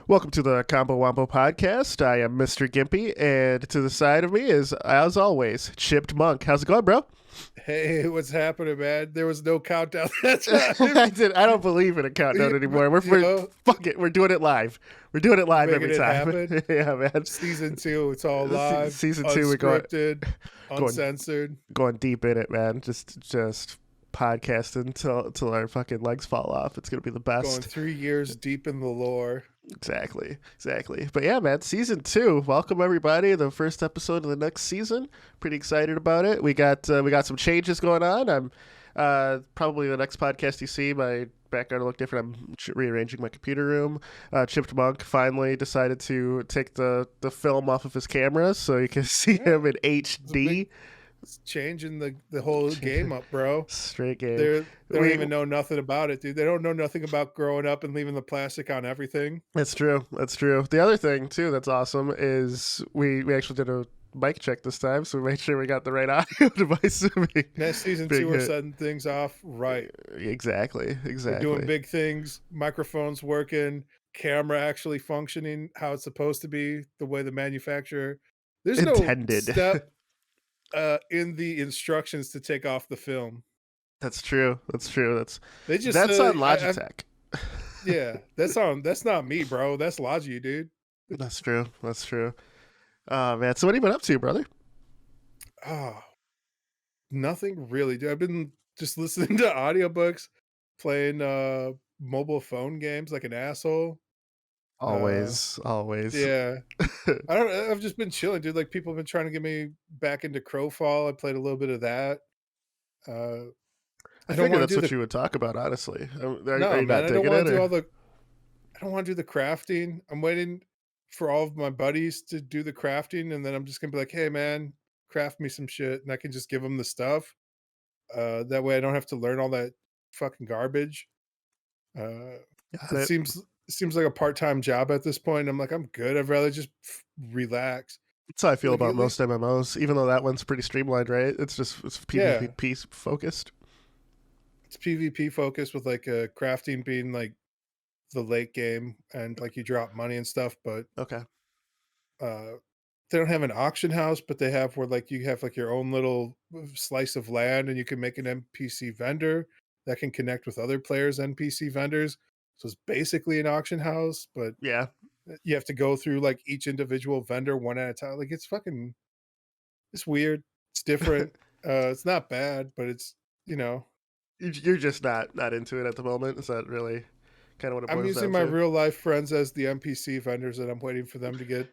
Welcome to the Wombo podcast. I am Mr. Gimpy, and to the side of me is, as always, Chipped Monk. How's it going, bro? Hey, what's happening, man? There was no countdown that time. I don't believe in a countdown anymore. Fuck it. We're doing it live. We're doing it live every time. Yeah, man. Season 2, it's all live. Season 2, unscripted, uncensored. Going deep in it, man. Just podcasting till our fucking legs fall off. It's gonna be the best. Going 3 years deep in the lore. Exactly. But yeah, man, season 2. Welcome everybody. The first episode of the next season. Pretty excited about it. We got some changes going on. I'm probably the next podcast you see, my background will look different. I'm rearranging my computer room. Chipped Monk finally decided to take the film off of his camera so you can see him in HD. It's changing the whole game up, bro. Straight game. They don't even know nothing about it, dude. They don't know nothing about growing up and leaving the plastic on everything. That's true. The other thing, too, that's awesome is we actually did a mic check this time, so we made sure we got the right audio device. Next season 2, we're setting things off right. Exactly. We're doing big things. Microphones working. Camera actually functioning how it's supposed to be, the way the manufacturer. There's intended. No step in the instructions to take off the film. That's true. That's on Logitech. Yeah, that's not me, bro. That's Logi, dude. That's true. Man, so what have you been up to, brother? Oh, nothing really, dude. I've been just listening to audiobooks, playing mobile phone games like an asshole. Always. Yeah. I've just been chilling, dude. Like, people have been trying to get me back into Crowfall. I played a little bit of that. I figured that's what you would talk about, honestly. I don't want to do the crafting. I'm waiting for all of my buddies to do the crafting, and then I'm just gonna be like, hey man, craft me some shit, and I can just give them the stuff. That way I don't have to learn all that fucking garbage. It seems like a part-time job at this point. I'm like, I'm good. I'd rather just relax. That's how I feel about most MMOs, even though that one's pretty streamlined, right? It's PvP focused. It's PvP focused with like crafting being like the late game and like you drop money and stuff, but okay. They don't have an auction house, but they have where like you have like your own little slice of land and you can make an NPC vendor that can connect with other players' NPC vendors. So it's basically an auction house, but yeah, you have to go through like each individual vendor one at a time. Like it's weird. It's different. It's not bad, but it's, you're just not into it at the moment. Is that really kind of what it boils down to? I'm using my real life friends as the NPC vendors, and I'm waiting for them to get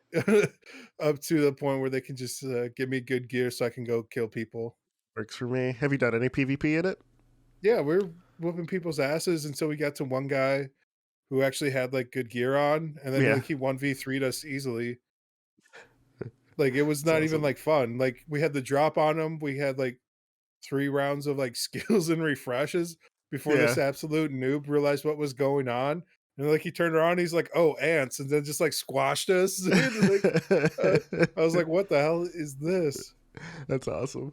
up to the point where they can just give me good gear so I can go kill people. Works for me. Have you done any PvP in it? Yeah, we're whooping people's asses until we got to one guy who actually had like good gear on, and then like he 1v3'd us easily. Like it was not even like fun. Like we had the drop on him. We had like 3 rounds of like skills and refreshes before this absolute noob realized what was going on. And like he turned around, he's like, "Oh, ants," and then just like squashed us. Like, I was like, "What the hell is this?" That's awesome.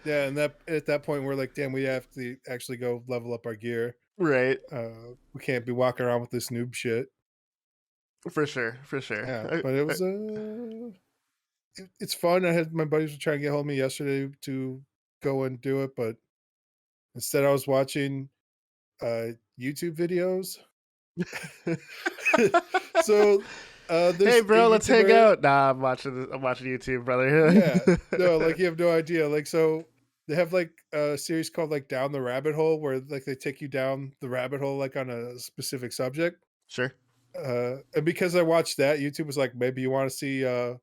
Yeah, and at that point we're like, damn, we have to actually go level up our gear. Right. We can't be walking around with this noob shit. For sure. Yeah, but it was it's fun. I had my buddies were trying to get hold of me yesterday to go and do it, but instead I was watching YouTube videos. So hey bro, let's hang out. Nah, I'm watching YouTube, brother. Yeah, no, like you have no idea. Like, so they have like a series called like Down the Rabbit Hole, where like they take you down the rabbit hole like on a specific subject. Sure. And because I watched that, YouTube was like, maybe you want to see they're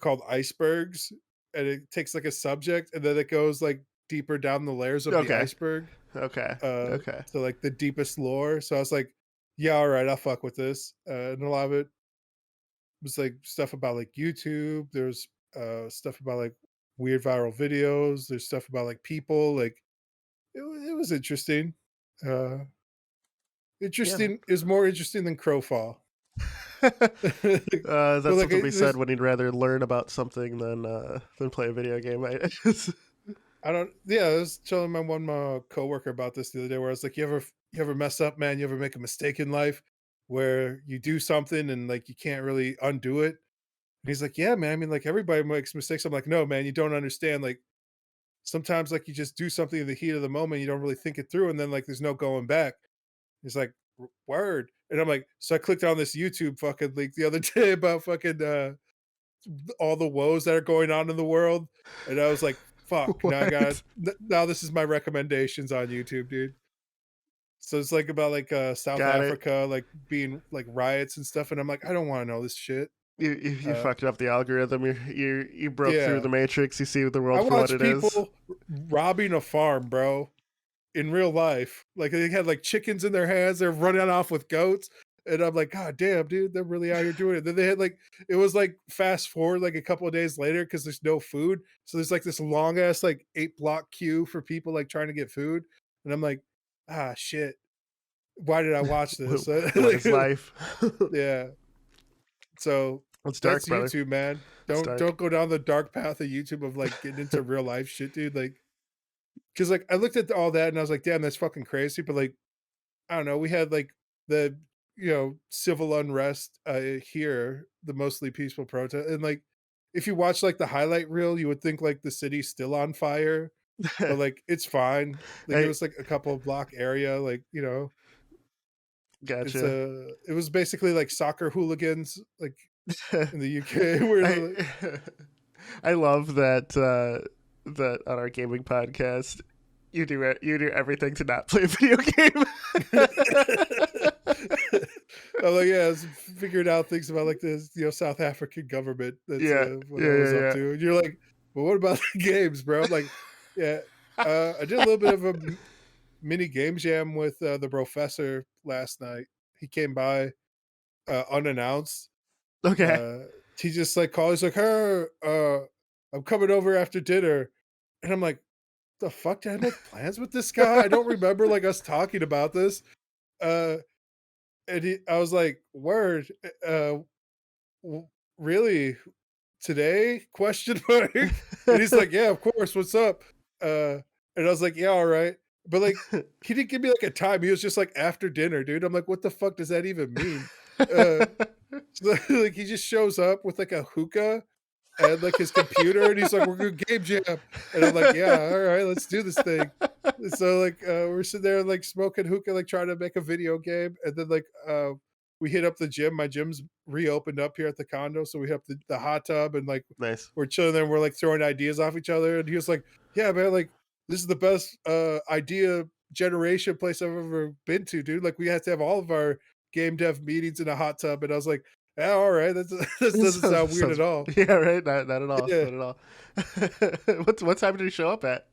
called icebergs, and it takes like a subject and then it goes like deeper down the layers of the iceberg. Okay. So like the deepest lore. So I was like, yeah, all right, I'll fuck with this. And a lot of it was like stuff about like YouTube. There's stuff about like weird viral videos. There's stuff about like people. Like it was interesting. It was more interesting than Crowfall. That's something we said when he'd rather learn about something than play a video game. I don't. Yeah, I was telling my one coworker about this the other day, where I was like, you ever mess up, man? You ever make a mistake in life where you do something and like you can't really undo it?" And he's like, "Yeah, man. I mean, like everybody makes mistakes." I'm like, "No, man, you don't understand. Like sometimes, like you just do something in the heat of the moment, you don't really think it through, and then like there's no going back." He's like, "Word," and I'm like, so I clicked on this YouTube fucking link the other day about fucking all the woes that are going on in the world, and I was like, "Fuck!" Now I got What? now this is my recommendations on YouTube, dude. So it's like about like South Got it. Africa, like being like riots and stuff, and I'm like, I don't want to know this shit. You Uh, fucked up the algorithm. You broke through yeah, the matrix. You see the I world for what watch it is. people robbing a farm, bro, in real life. Like they had like chickens in their hands, they're running off with goats. And I'm like, God damn, dude, they're really out here doing it. Then they had like it was like fast forward like a couple of days later because there's no food. So there's like this long ass like 8 block queue for people like trying to get food. And I'm like, ah shit. Why did I watch this? What is life? Yeah. So It's dark, that's brother. YouTube, man. It's Don't dark. don't go down the dark path of YouTube of like getting into real life shit, dude. Like, because like I looked at all that and I was like, damn, that's fucking crazy. But like, I don't know, we had like the civil unrest here, the mostly peaceful protest, and like if you watch like the highlight reel, you would think like the city's still on fire, but like it's fine. Like it Hey, was like a couple of block area, like gotcha. it was basically like soccer hooligans, like in the UK, where I they're like, I love that on our gaming podcast you do everything to not play a video game. I'm like, yeah, I was figuring out things about like this, South African government. That's Yeah, what I was up yeah, to. And you're like, well, what about the games, bro? I'm like, yeah, I did a little bit of a mini game jam with the professor last night. He came by unannounced. yeah. Okay. Uh, he just like called. He's like, "Hey, I'm coming over after dinner," and I'm like, "The fuck did I make plans with this guy? I don't remember like us talking about this." Uh, and I was like, "Word, w- really today?" Question mark. And he's like, "Yeah, of course. What's up?" Uh, and I was like, "Yeah, all right." But like, he didn't give me like a time. He was just like after dinner, dude. I'm like, "What the fuck does that even mean?" Uh, so, like he just shows up with like a hookah and like his computer, and he's like, "We're gonna game jam," and I'm like, "Yeah, all right, let's do this thing." And so like we're sitting there like smoking hookah, like trying to make a video game, and then like we hit up the gym. My gym's reopened up here at the condo, so we hit up the hot tub, and like Nice. we're chilling there. And we're like throwing ideas off each other, and he was like, "Yeah, man, like this is the best idea generation place I've ever been to, dude. Like we have to have all of our game dev meetings in a hot tub," and I was like, "Yeah, all right, that's that It doesn't sound weird sounds at all." yeah, right. Not at all. Yeah. Not at all. What time did he show up at?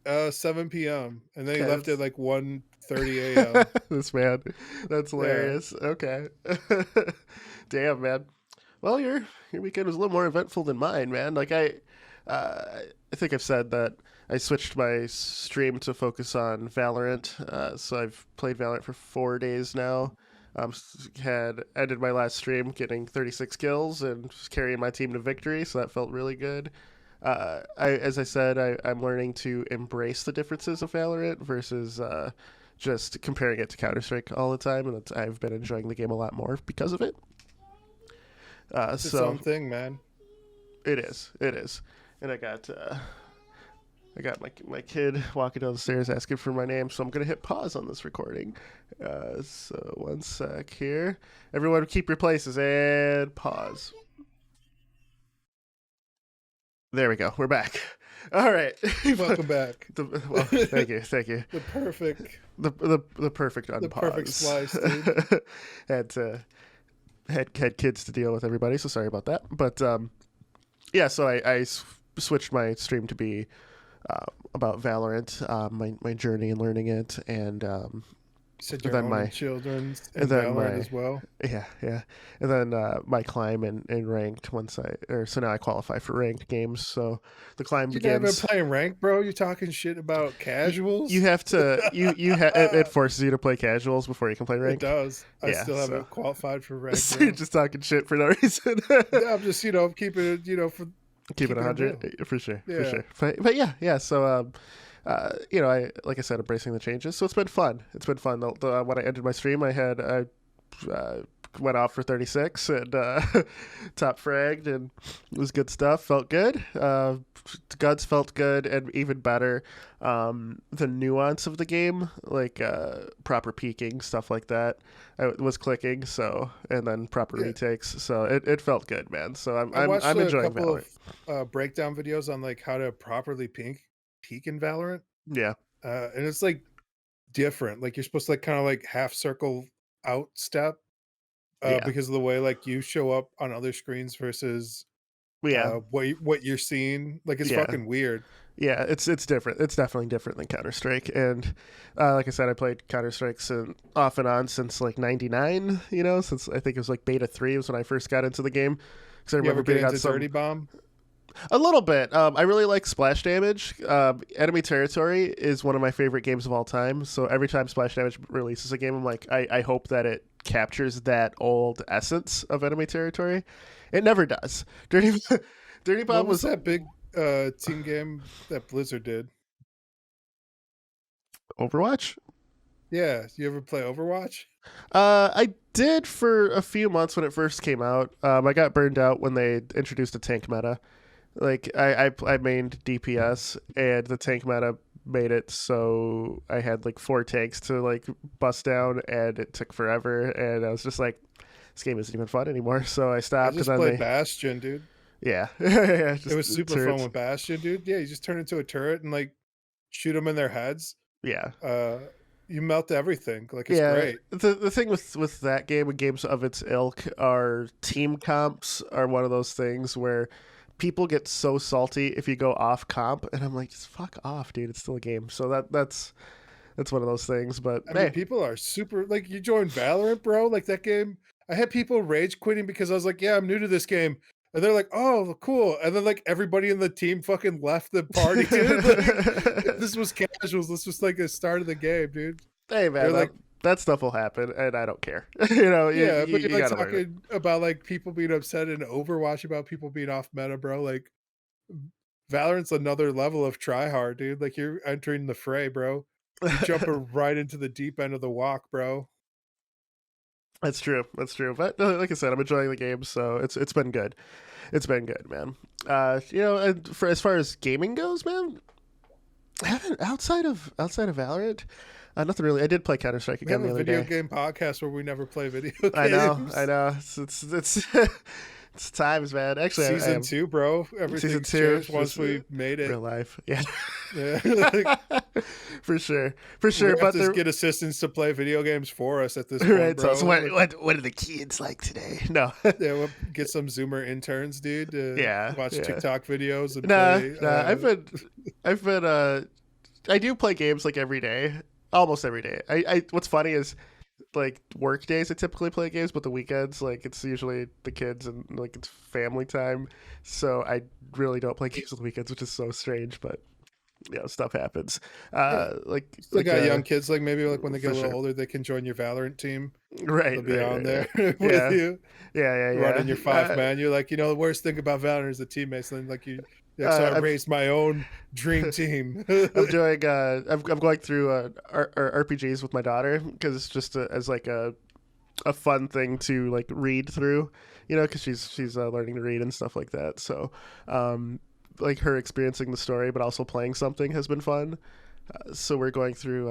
7 p.m. and then he Okay, left at that's like 1:30 a.m. this man. That's Yeah. hilarious. Okay. Damn, man. Well, your weekend was a little more eventful than mine, man. I think I've said that I switched my stream to focus on Valorant. So I've played Valorant for 4 days now. Had ended my last stream getting 36 kills and just carrying my team to victory, so that felt really good. As I said, I'm learning to embrace the differences of Valorant versus just comparing it to Counter Strike all the time, and I've been enjoying the game a lot more because of it. It's its So own thing, man. it is, and I got my kid walking down the stairs asking for my name, so I'm gonna hit pause on this recording. So one sec here, everyone, keep your places and pause. There we go. We're back. All right. Welcome back. Well, thank you, thank you. The perfect The perfect the perfect unpause. slice, dude. Had kids to deal with, everybody. So sorry about that. But yeah. So I switched my stream to be about Valorant, my journey in learning it, and You said you're then owning my children's and and then Valorant my as well. yeah, and then my climb in ranked so now I qualify for ranked games. So the climb You're not even begins. playing rank, bro. You're talking shit about You casuals. have to it forces you to play casuals before you can play It ranked. does. I Yeah, still so, haven't qualified for rank, so you're bro. just talking shit for no reason. I'm just, keeping it, for Keep it keep it 100 real. for sure, for Yeah. sure. But yeah. So I like I said, embracing the changes. So it's been fun. It's been fun. When I ended my stream, I went off for 36 and top fragged, and it was good stuff. Felt good. Guns felt good, and even better, the nuance of the game, like proper peeking, stuff like that, I was clicking. So, and then proper Yeah. retakes. So it felt good, man. So I watched I'm a enjoying couple Valorant. of breakdown videos on like how to properly peek in Valorant. Yeah, And it's like different. Like you're supposed to like kind of like half circle out step yeah, because of the way like you show up on other screens versus yeah, what you're seeing. Like it's yeah. fucking weird. Yeah, it's different. It's definitely different than Counter Strike. And like I said, I played Counter Strike off and on since like '99. You know, since I think it was like Beta 3 was when I first got into the game. Because I You remember ever get being on into some Dirty Bomb? a little bit. I really like Splash Damage. Enemy Territory is one of my favorite games of all time. So every time Splash Damage releases a game, I'm like, I hope that it captures that old essence of Enemy Territory. It never does. Dirty What Bomb was was that big team game that Blizzard did? Overwatch. Yeah, you ever play Overwatch? I did for a few months when it first came out. I got burned out when they introduced a tank meta. Like I mained DPS, and the tank meta made it so I had like 4 tanks to like bust down, and it took forever. And I was just like, this game isn't even fun anymore. So I I stopped, and just then played they Bastion, dude. yeah yeah It just was super fun turrets with Bastion, dude. Yeah, you just turn into a turret and like shoot them in their heads. yeah. Uh, you melt everything. Like it's Yeah, great. the thing with that game and games of its ilk are team comps are one of those things where people get so salty if you go off comp, and I'm like, just fuck off, dude. It's still a game. So that's one of those things. But I mean, hey, people are super like you joined Valorant, bro. Like that game. I had people rage quitting because I was like, "Yeah, I'm new to this game," and they're like, "Oh, cool." And then like everybody in the team fucking left the party, dude. Like this was casuals. This was like the start of the game, dude. hey man, They're like, that stuff will happen, and I don't care. You know, yeah, but you're you like gotta learn it. talking about like people being upset in Overwatch about people being off meta, bro. Like Valorant's another level of try hard, dude. Like you're entering the fray, bro. You jump right into the deep end of the walk, bro. That's true. That's true. But like I said, I'm enjoying the game, so it's been good. It's been good, man. And for as far as gaming goes, man, I haven't outside of Valorant, nothing really. I did play Counter Strike We have again the a other video day. game podcast where we never play video I know, I games. know. It's it's times, man. Actually, I Season am 2, bro. season Everything's two, changed once we made it. real life. Yeah, Yeah. Like, for sure, for we're sure. gonna have But to there, get assistants to play video games for us at this point, right. So bro. Like, what are the kids like today? No, yeah, we'll get some Zoomer interns, dude, to yeah, watch yeah. TikTok videos and Nah, play. nah. I've been I do play games like every day, almost every day. What's funny is like work days I typically play games, but the weekends like it's usually the kids and like it's family time, so I really don't play games on the weekends, which is so strange, but stuff happens. Yeah, Like still got young kids. Like maybe like when they get for a little sure. older, they can join your Valorant team. Right, They'll be right, on right, there right. with Yeah, you. yeah. Running your 5 man, you're like, the worst thing about Valorant is the teammates. And then like you're like, so I I've raised my own dream team. I'm doing I'm going through RPGs with my daughter because it's just as like a fun thing to like read through, because she's learning to read and stuff like that. So, like her experiencing the story, but also playing something has been fun. So we're going through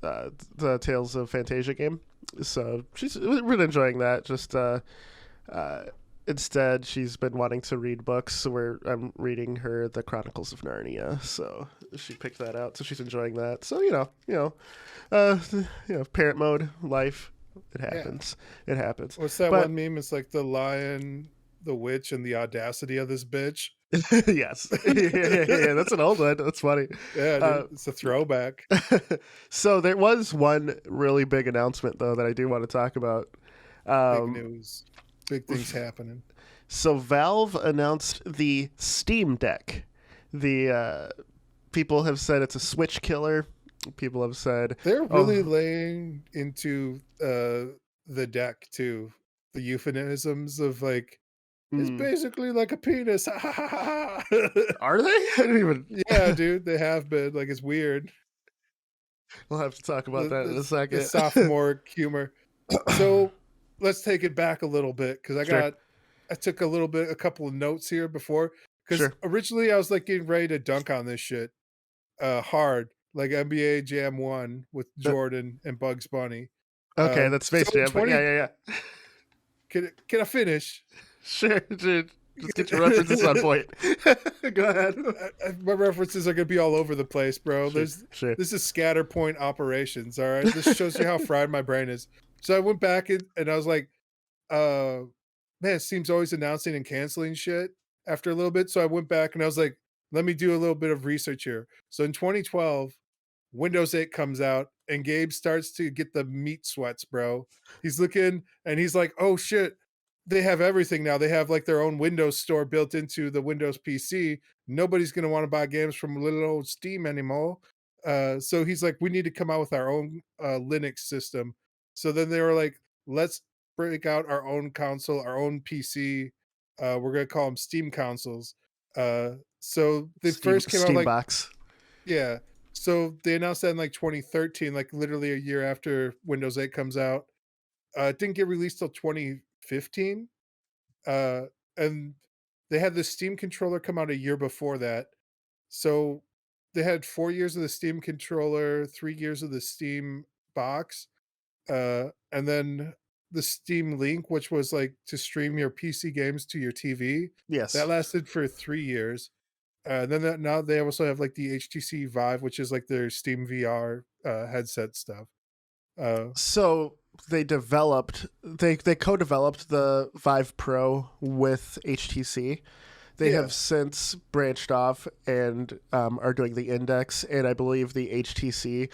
the Tales of Fantasia game. So she's really enjoying that. Just uh, instead, she's been wanting to read books, so I'm reading her the Chronicles of Narnia. So she picked that out, so she's enjoying that. So uh, parent mode, life. It Yeah. happens. It happens. What's that But one meme? It's like the lion, the witch, and the audacity of this bitch. yes, yeah, that's an old one. That's funny. Yeah, Uh, dude. It's a throwback. so there was one really big announcement though that I do want to talk about. Big Um, news. Big things happening. so Valve announced the Steam Deck. The people have said it's a Switch killer. People have said, They're "Oh, really laying into the deck too. The euphemisms of like It's Mm. basically like a penis. Ha, ha, ha, ha, ha." Are they? I didn't even. Yeah, dude, they have been. Like, it's weird. We'll have to talk about The that in a the the second. sophomore humor. So, let's take it back a little bit because Sure. I took a couple of notes here before because Sure. originally I was, like, getting ready to dunk on this shit, hard, like NBA Jam 1 with Uh, Jordan and Bugs Bunny. okay, that's So Space in Jam, but 20 yeah. can I finish? Sure, dude. Just get your references on point. Go ahead. My references are gonna be all over the place, bro. Sure, sure. This is scatter point operations. All right, this shows you how fried my brain is. So I went back and I was like, uh, man, it seems always announcing and canceling shit after a little bit. So I went back and I was like, let me do a little bit of research here. So in 2012, Windows 8 comes out and Gabe starts to get the meat sweats, bro. He's looking and he's like, oh shit, they have everything now. They have like their own Windows store built into the Windows PC. Nobody's going to want to buy games from little old Steam anymore. So he's like, we need to come out with our own Linux system. So then they were like, let's break out our own console, our own PC. We're going to call them Steam consoles. So they first came out Steam like, box. yeah. So they announced that in like 2013, like literally a year after Windows 8 comes out. It didn't get released till 2015. Uh, and they had the Steam controller come out a year before that. So they had 4 years of the Steam controller, 3 years of the Steam box, and then the Steam Link, which was like to stream your PC games to your TV. That Yes. lasted for 3 years. Now they also have like the HTC Vive, which is like their Steam VR headset stuff. Uh, So they co-developed the Vive Pro with HTC. They yeah, have since branched off and are doing the Index, and I believe the HTC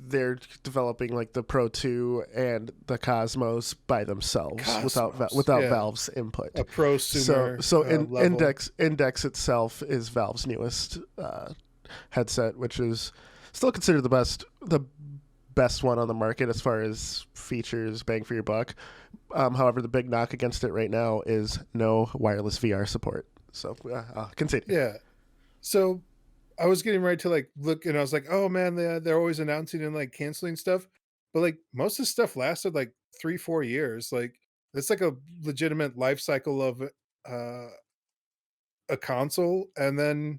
they're developing like the Pro 2 and the Cosmos by themselves Cosmos, without yeah, Valve's input. a So prosumer so level. Index itself is Valve's newest headset, which is still considered the best one on the market as far as features, bang for your buck. However, the big knock against it right now is no wireless VR support. So continue. Yeah. So I was getting ready to like look, and I was like, oh man, they're always announcing and like canceling stuff, but like most of the stuff lasted like 3 4 years. Like it's like a legitimate life cycle of uh, a console, and then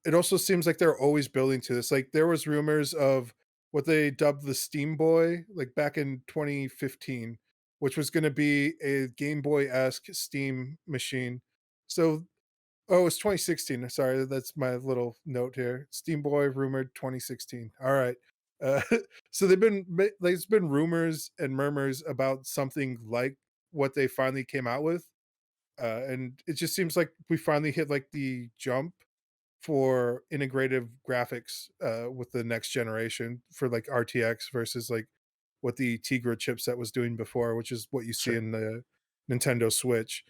it also seems like they're always building to this. Like there was rumors of what they dubbed the Steam Boy, like back in 2015, which was going to be a Game Boy esque Steam machine. So, oh, it's 2016. Sorry, that's my little note here. Steam Boy rumored 2016. All right. Uh, so there's been rumors and murmurs about something like what they finally came out with, and it just seems like we finally hit like the jump for integrative graphics with the next generation for like RTX versus like what the Tegra chipset was doing before, which is what you see Sure. in the Nintendo Switch.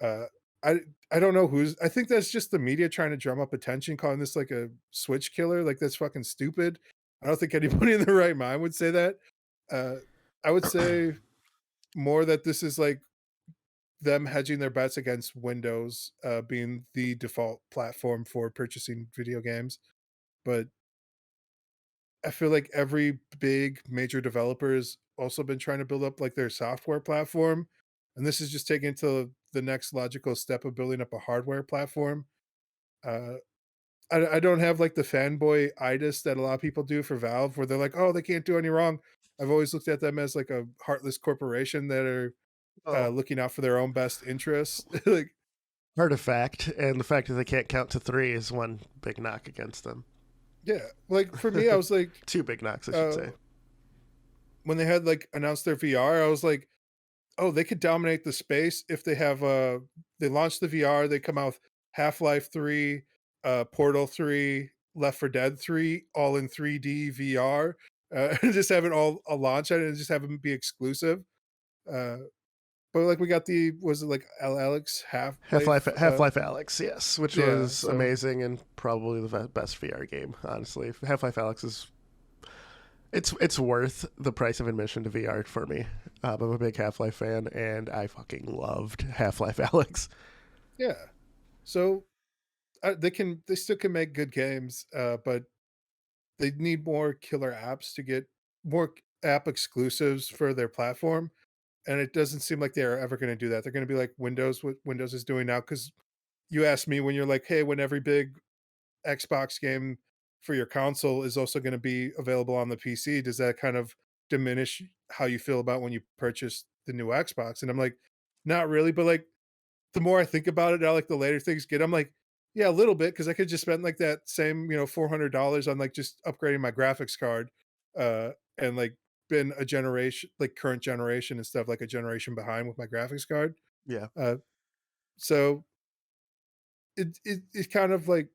Uh, I I don't know who's. I think that's just the media trying to drum up attention, calling this like a Switch killer. Like that's fucking stupid. I don't think anybody in their right mind would say that. Uh, I would say more that this is like them hedging their bets against Windows being the default platform for purchasing video games. But I feel like every big major developer has also been trying to build up like their software platform. And this is just taking it to the next logical step of building up a hardware platform. Uh, I don't have like the fanboy itis that a lot of people do for Valve, where they're like, oh, they can't do any wrong. I've always looked at them as like a heartless corporation that are Oh, looking out for their own best interests. Like, artifact, and the fact that they can't count to three is one big knock against them. yeah, like for me, I was like, Two big knocks, I should uh, say. when they had like announced their VR, I was like, oh, they could dominate the space if they have they launch the VR, they come out with Half-Life 3, Portal 3, Left 4 Dead 3, all in 3D VR. Just have it all a launch on it and just have them be exclusive. Uh, but like we got the was it like Alex Half-Life? Half Life Alex, yes, which Yeah, was so amazing and probably the best VR game. Honestly, Half Life Alex is It's worth the price of admission to VR for me. I'm a big Half-Life fan, and I fucking loved Half-Life Alex. Yeah. So they still can make good games, but they need more killer apps to get more app exclusives for their platform. And it doesn't seem like they're ever going to do that. They're going to be like Windows, what Windows is doing now. Because you asked me when you're like, hey, when every big Xbox game for your console is also going to be available on the PC, does that kind of diminish how you feel about when you purchase the new Xbox? And I'm like, not really, but like the more I think about it now, like the later things get, I'm like, yeah, a little bit because I could just spend like that same, $400 on like just upgrading my graphics card, and like been a generation, like current generation and stuff, like a generation behind with my graphics card. Yeah. Uh, so it's kind of like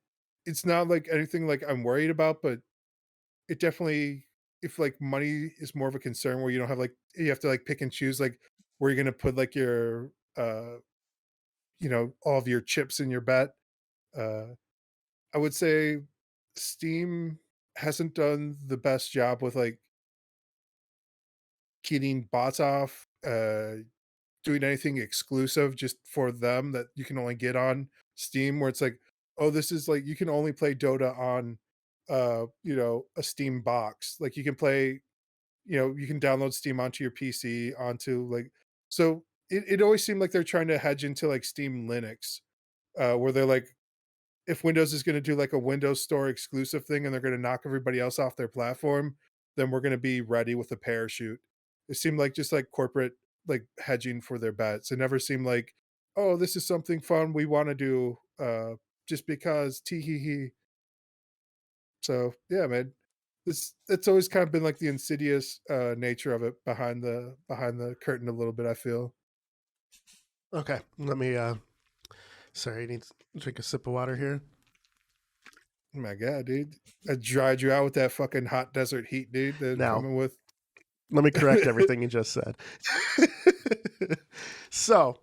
it's not like anything like I'm worried about, but it definitely, if like money is more of a concern where you don't have like you have to like pick and choose like where you're gonna put like your all of your chips in your bet. Uh I would say Steam hasn't done the best job with like keeping bots off, doing anything exclusive just for them that you can only get on Steam, where it's like, oh, this is like you can only play Dota on a Steam box. Like you can play, you can download Steam onto your PC, onto like so it always seemed like they're trying to hedge into like Steam Linux, where they're like, if Windows is going to do like a Windows Store exclusive thing and they're going to knock everybody else off their platform, then we're going to be ready with a parachute. It seemed like just like corporate like hedging for their bets. It never seemed like, oh, this is something fun we want to do, just because tee hee hee. So yeah, man. This it's always kind of been like the insidious nature of it behind the curtain a little bit, I feel. Okay. Let me. Sorry, I need to drink a sip of water here. Oh my god, dude. I dried you out with that fucking hot desert heat, dude. They're Now, coming with let me correct everything you just said. So,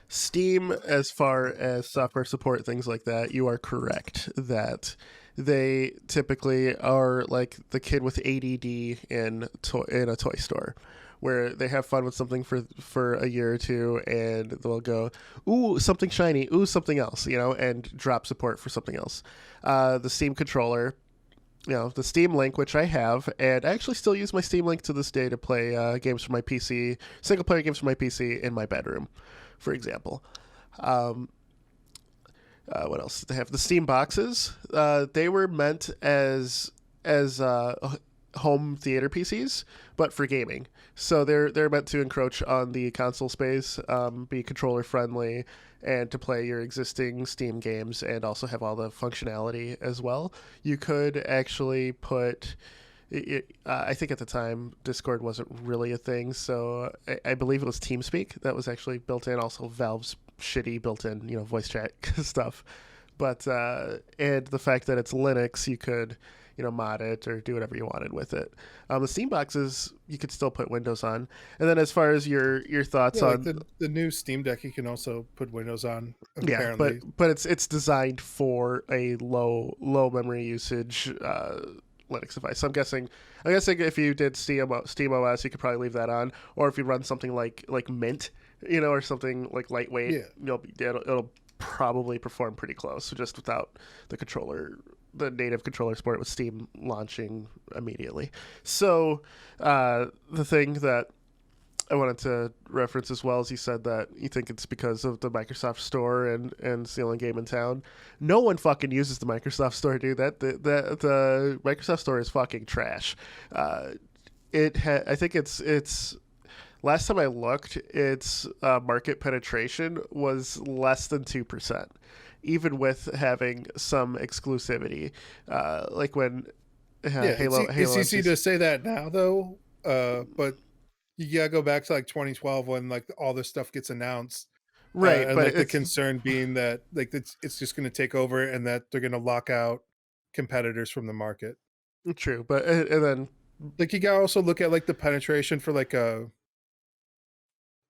Steam, as far as software support, things like that, you are correct that they typically are like the kid with ADD in a toy store, where they have fun with something for a year or two, and they'll go, "Ooh, something shiny! Ooh, something else!" and drop support for something else. The Steam controller, the Steam Link, which I have, and I actually still use my Steam Link to this day to play games for my PC, single player games for my PC in my bedroom, for example. Um, what else did they have? The Steam boxes. They were meant as home theater PCs, but for gaming. So they're meant to encroach on the console space, be controller friendly, and to play your existing Steam games, and also have all the functionality as well. You could actually put. I think at the time Discord wasn't really a thing, so I believe it was TeamSpeak that was actually built in. Also, Valve's shitty built-in voice chat stuff, but and the fact that it's Linux, you could mod it or do whatever you wanted with it. The Steam boxes you could still put Windows on, and then as far as your thoughts yeah, like on the new Steam Deck you can also put Windows on, yeah, but apparently. but it's designed for a low memory usage Linux device. So I'm guessing if you did Steam OS, you could probably leave that on, or if you run something like Mint, or something like lightweight, Yeah. it'll probably perform pretty close, so just without the native controller support with Steam launching immediately. So the thing that I wanted to reference as well as you said that you think it's because of the Microsoft Store and it's the only game in town. No one fucking uses the Microsoft Store, dude. The Microsoft Store is fucking trash. I think it's last time I looked, its market penetration was less than 2%, even with having some exclusivity. Like when Yeah, it's Halo easy MCs. to say that now though, but you gotta go back to like 2012 when like all this stuff gets announced, Right, and but like the it's concern being that like it's just going to take over and that they're going to lock out competitors from the market. true. But and then Like you gotta also look at like the penetration for like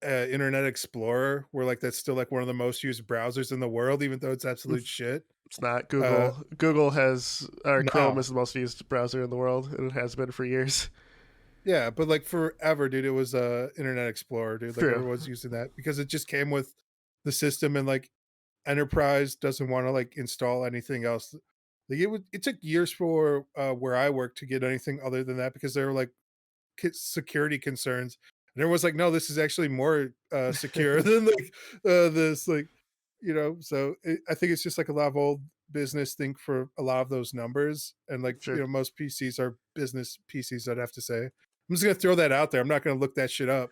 Internet Explorer, where like that's still like one of the most used browsers in the world, even though it's absolute shit. It's not Google. Google has Chrome No. is the most used browser in the world, and it has been for years. Yeah, but like forever, dude, it was Internet Explorer, dude. Like True. everyone's using that because it just came with the system, and like enterprise doesn't want to like install anything else. Like it took years for where I work to get anything other than that because there were like security concerns. And everyone's like, no, this is actually more secure than like this, like, so I think it's just like a lot of old business think for a lot of those numbers. And like, Sure. most PCs are business PCs, I'd have to say. I'm just going to throw that out there. I'm not going to look that shit up,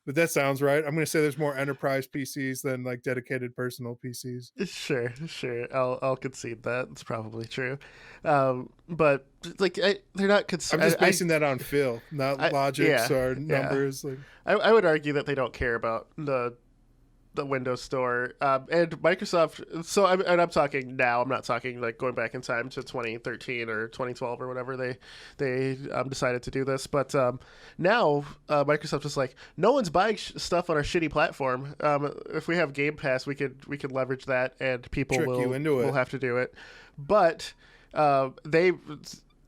but that sounds right. I'm going to say there's more enterprise PCs than like dedicated personal PCs. Sure, sure. I'll concede that. It's probably true. But like they're not I'm just basing that on feel, not logics yeah, or yeah. numbers. Like, I would argue that they don't care about the Windows Store and Microsoft. So I'm talking now. I'm not talking like going back in time to 2013 or 2012 or whatever they decided to do this. But now Microsoft is like, no one's buying stuff on our shitty platform. If we have Game Pass, we could leverage that, and people trick you into will it. have to do it. But they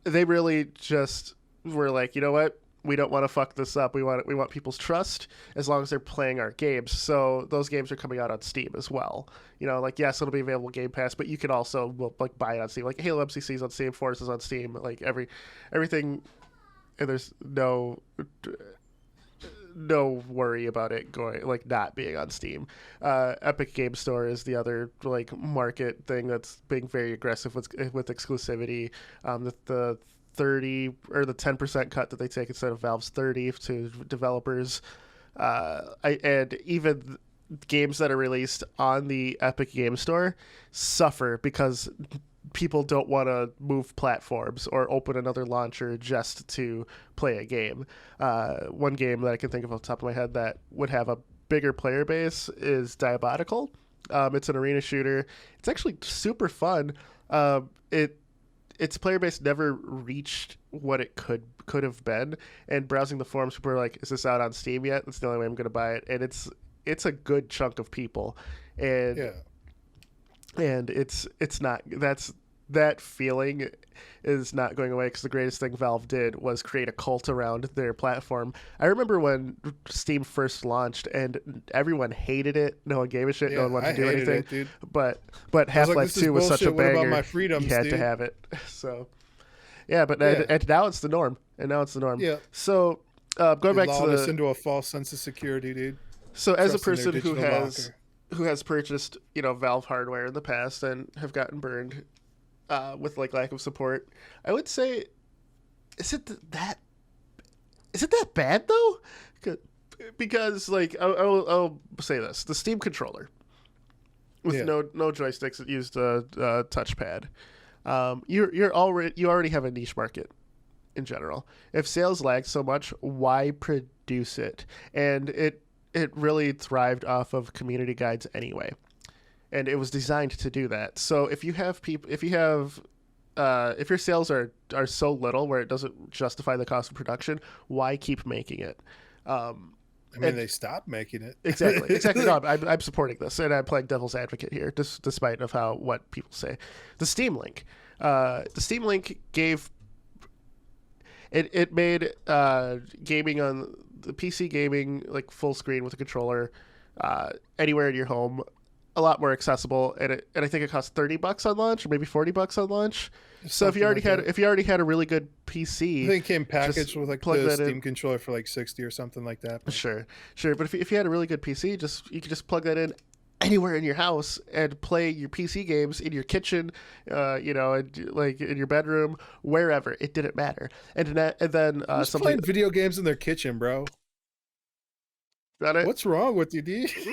really just were like, you know what? We don't want to fuck this up. We want people's trust as long as they're playing our games. So those games are coming out on Steam as well. Like yes, it'll be available Game Pass, but you can also like buy it on Steam. Like Halo MCC's on Steam, Forza's on Steam, like everything. And there's no worry about it going like not being on Steam. Epic Game Store is the other like market thing that's being very aggressive with exclusivity. The 30 or the 10% cut that they take instead of Valve's 30 to developers. And even games that are released on the Epic Game Store suffer because people don't want to move platforms or open another launcher just to play a game. One game that I can think of off the top of my head that would have a bigger player base is Diabolical. It's an arena shooter. It's actually super fun. Its player base never reached what it could have been. And browsing the forums, people are like, "Is this out on Steam yet?" That's the only way I'm going to buy it. And it's a good chunk of people, and Yeah. and it's not that feeling is not going away because the greatest thing Valve did was create a cult around their platform. I remember when Steam first launched and everyone hated it. No one gave a shit. Yeah, No one wanted to do anything. it, dude. But Half-Life 2 was such a What about banger. my freedoms, You had dude? to have it. So yeah, but Yeah. And now it's the norm. Yeah. So going back to us into a false sense of security, dude. so as a Trusting their person digital who has purchased Valve hardware in the past and have gotten burned with like lack of support, I would say, is it that bad though? Because like I'll say this: the Steam controller with no joysticks that used a touchpad. You already have a niche market in general. If sales lag so much, why produce it? And it really thrived off of community guides anyway, and it was designed to do that. So if you have if your sales are so little where it doesn't justify the cost of production, why keep making it? They stopped making it. Exactly. No, I'm supporting this, and I'm playing devil's advocate here, despite of what people say. The Steam Link gave it made gaming on the PC gaming like full screen with a controller anywhere in your home a lot more accessible, and I think it cost $30 on launch or maybe $40 on launch. So if you already had a really good PC, I think it came packaged with like plug the that Steam in. controller for like 60 or something like that. But Sure. But if you had a really good PC, you could just plug that in anywhere in your house and play your PC games in your kitchen, and like in your bedroom, wherever. It didn't matter. And then who's playing video games in their kitchen, bro? What's wrong with you, dude? Just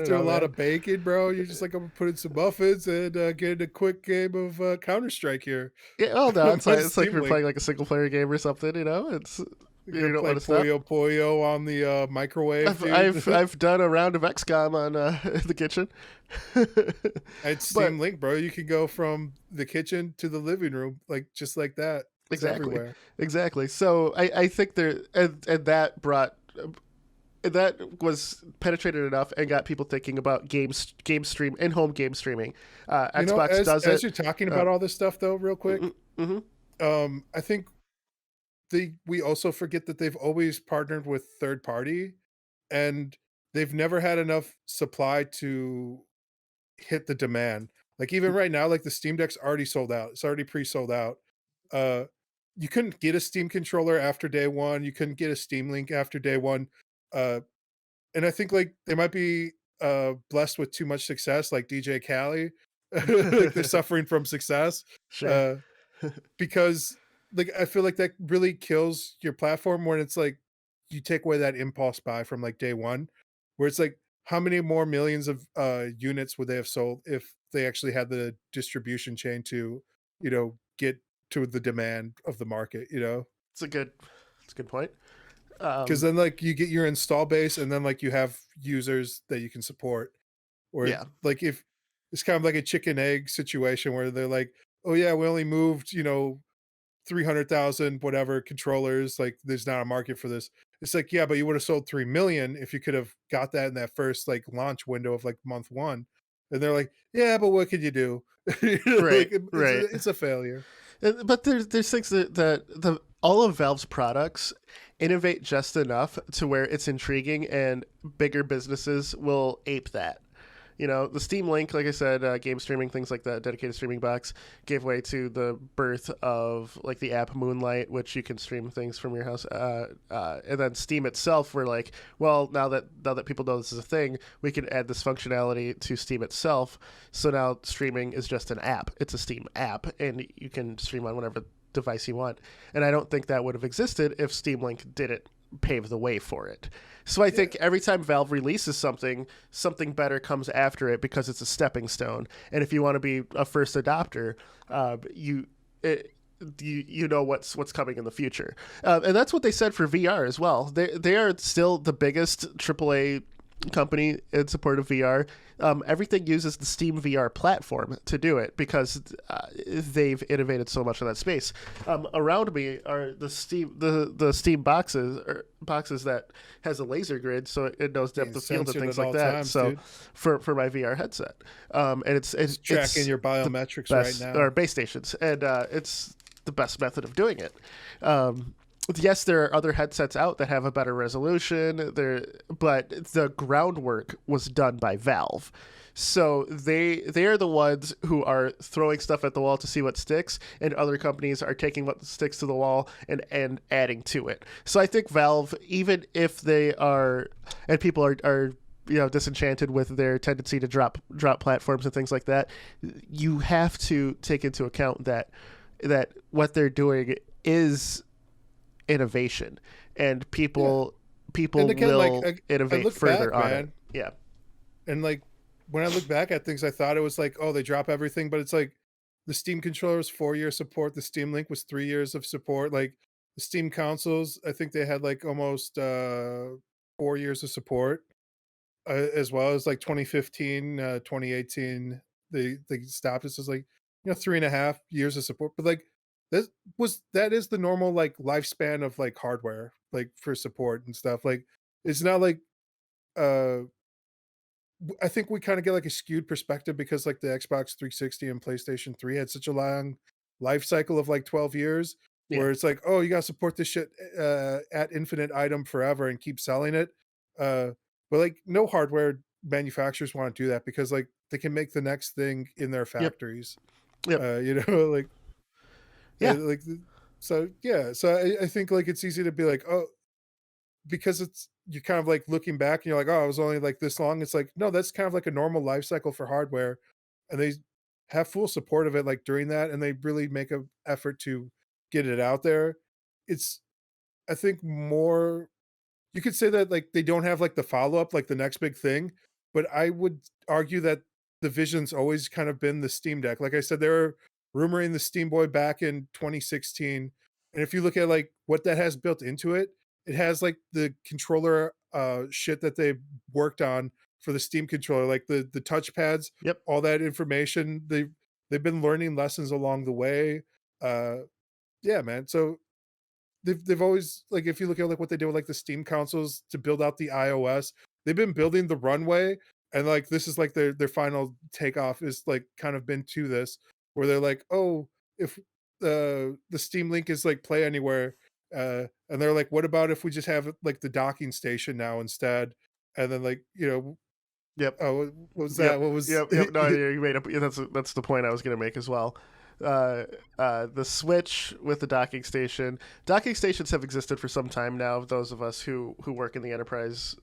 do a lot of baking, bro. You're just like, I'm gonna put in some muffins and get a quick game of Counter-Strike here. Yeah, well, no, it's like you're playing like a single player game or something. It's you don't want to Puyo Puyo on the microwave. I've done a round of XCOM on the kitchen. At Steam Link, bro, you can go from the kitchen to the living room, like just like that. It's everywhere. Exactly. So I think and that brought that was penetrated enough and got people thinking about game stream in-home game streaming. Xbox does as it. you're talking about all this stuff though, real quick, Mm-hmm. I think we also forget that they've always partnered with third party, and they've never had enough supply to hit the demand. Like even right now, like the Steam Deck's already sold out. It's already pre-sold out. Uh you couldn't get a Steam controller after day one. You couldn't get a Steam Link after day one. Uh and I think like they might be blessed with too much success, like DJ Khaled. Like they're suffering from success. Sure. Uh because like I feel like that really kills your platform when it's like you take away that impulse buy from like day one, where it's like how many more millions of units would they have sold if they actually had the distribution chain to, get to the demand of the market, It's a good point. because then like you get your install base and then like you have users that you can support, or Yeah. like if it's kind of like a chicken egg situation where they're like, oh yeah, we only moved 300,000 whatever controllers, like there's not a market for this. It's like, yeah, but you would have sold 3 million if you could have got that in that first like launch window of like month 1. And they're like, yeah, but what could you do? Right. Like Right. it's a failure. But there's things that the all of Valve's products innovate just enough to where it's intriguing and bigger businesses will ape that. The Steam Link, like I said, game streaming, things like that, dedicated streaming box, gave way to the birth of like the app Moonlight, which you can stream things from your house. And then Steam itself, we're like, well, now that people know this is a thing, we can add this functionality to Steam itself. So now streaming is just an app. It's a Steam app, and you can stream on whatever device you want. And I don't think that would have existed if Steam Link didn't pave the way for it. So I think every time Valve releases something, something better comes after it because it's a stepping stone. And if you want to be a first adopter, you know what's coming in the future, and that's what they said for VR as well. They are still the biggest AAA company in support of VR. Everything uses the Steam VR platform to do it because they've innovated so much in that space. Around me are the Steam boxes that has a laser grid, so it knows depth of field and Censored things at like all that. times, So dude. for my VR headset, and It's tracking your the biometrics right best now. or base stations, and it's the best method of doing it. Yes, there are other headsets out that have a better resolution, but the groundwork was done by Valve. So they are the ones who are throwing stuff at the wall to see what sticks, and other companies are taking what sticks to the wall and adding to it. So I think Valve, even if they are, and people are disenchanted with their tendency to drop platforms and things like that, you have to take into account that what they're doing is innovation, and Yeah. people And again, like will I innovate look further back, on it. man, Yeah. and like when I look back at things, I thought it was like, oh, they drop everything, but it's like the Steam controller was 4 year support, the Steam Link was 3 years of support. Like the Steam consoles, I think they had like almost 4 years of support, as well as like 2015, 2018, they stopped. This was like 3.5 years of support, but like that is the normal like lifespan of like hardware, like for support and stuff. Like it's not like uh I think we kind of get like a skewed perspective because like the Xbox 360 and PlayStation 3 had such a long life cycle of like 12 years, Yeah. where it's like, oh, you got to support this shit at infinite item forever and keep selling it. Uh, but like no hardware manufacturers want to do that because like they can make the next thing in their Yep. factories. Yep. Like Yeah. like so yeah. So I think like it's easy to be like, oh, because it's you're kind of like looking back and you're like, oh, it was only like this long. It's like, no, that's kind of like a normal life cycle for hardware. And they have full support of it like during that, and they really make a effort to get it out there. It's I think more you could say that like they don't have like the follow-up, like the next big thing, but I would argue that the vision's always kind of been the Steam Deck. Like I said, they were rumoring the Steam Boy back in 2016. And if you look at like what that has built into it, it has like the controller shit that they worked on for the Steam controller, like the touchpads, Yep. all that information. They've been learning lessons along the way. Uh yeah, man. So they've always like if you look at like what they did with like the Steam consoles to build out the iOS, they've been building the runway, and like this is like their final takeoff is like kind of been to this where they're like, oh, if the Steam Link is like play anywhere, and they're like, what about if we just have like the docking station now instead? And then like Yep. oh, what was that? Yep, What was yep. No, you made up. Yeah, that's the point I was going to make as well. The Switch with the docking station. Docking stations have existed for some time now. Those of us who work in the enterprise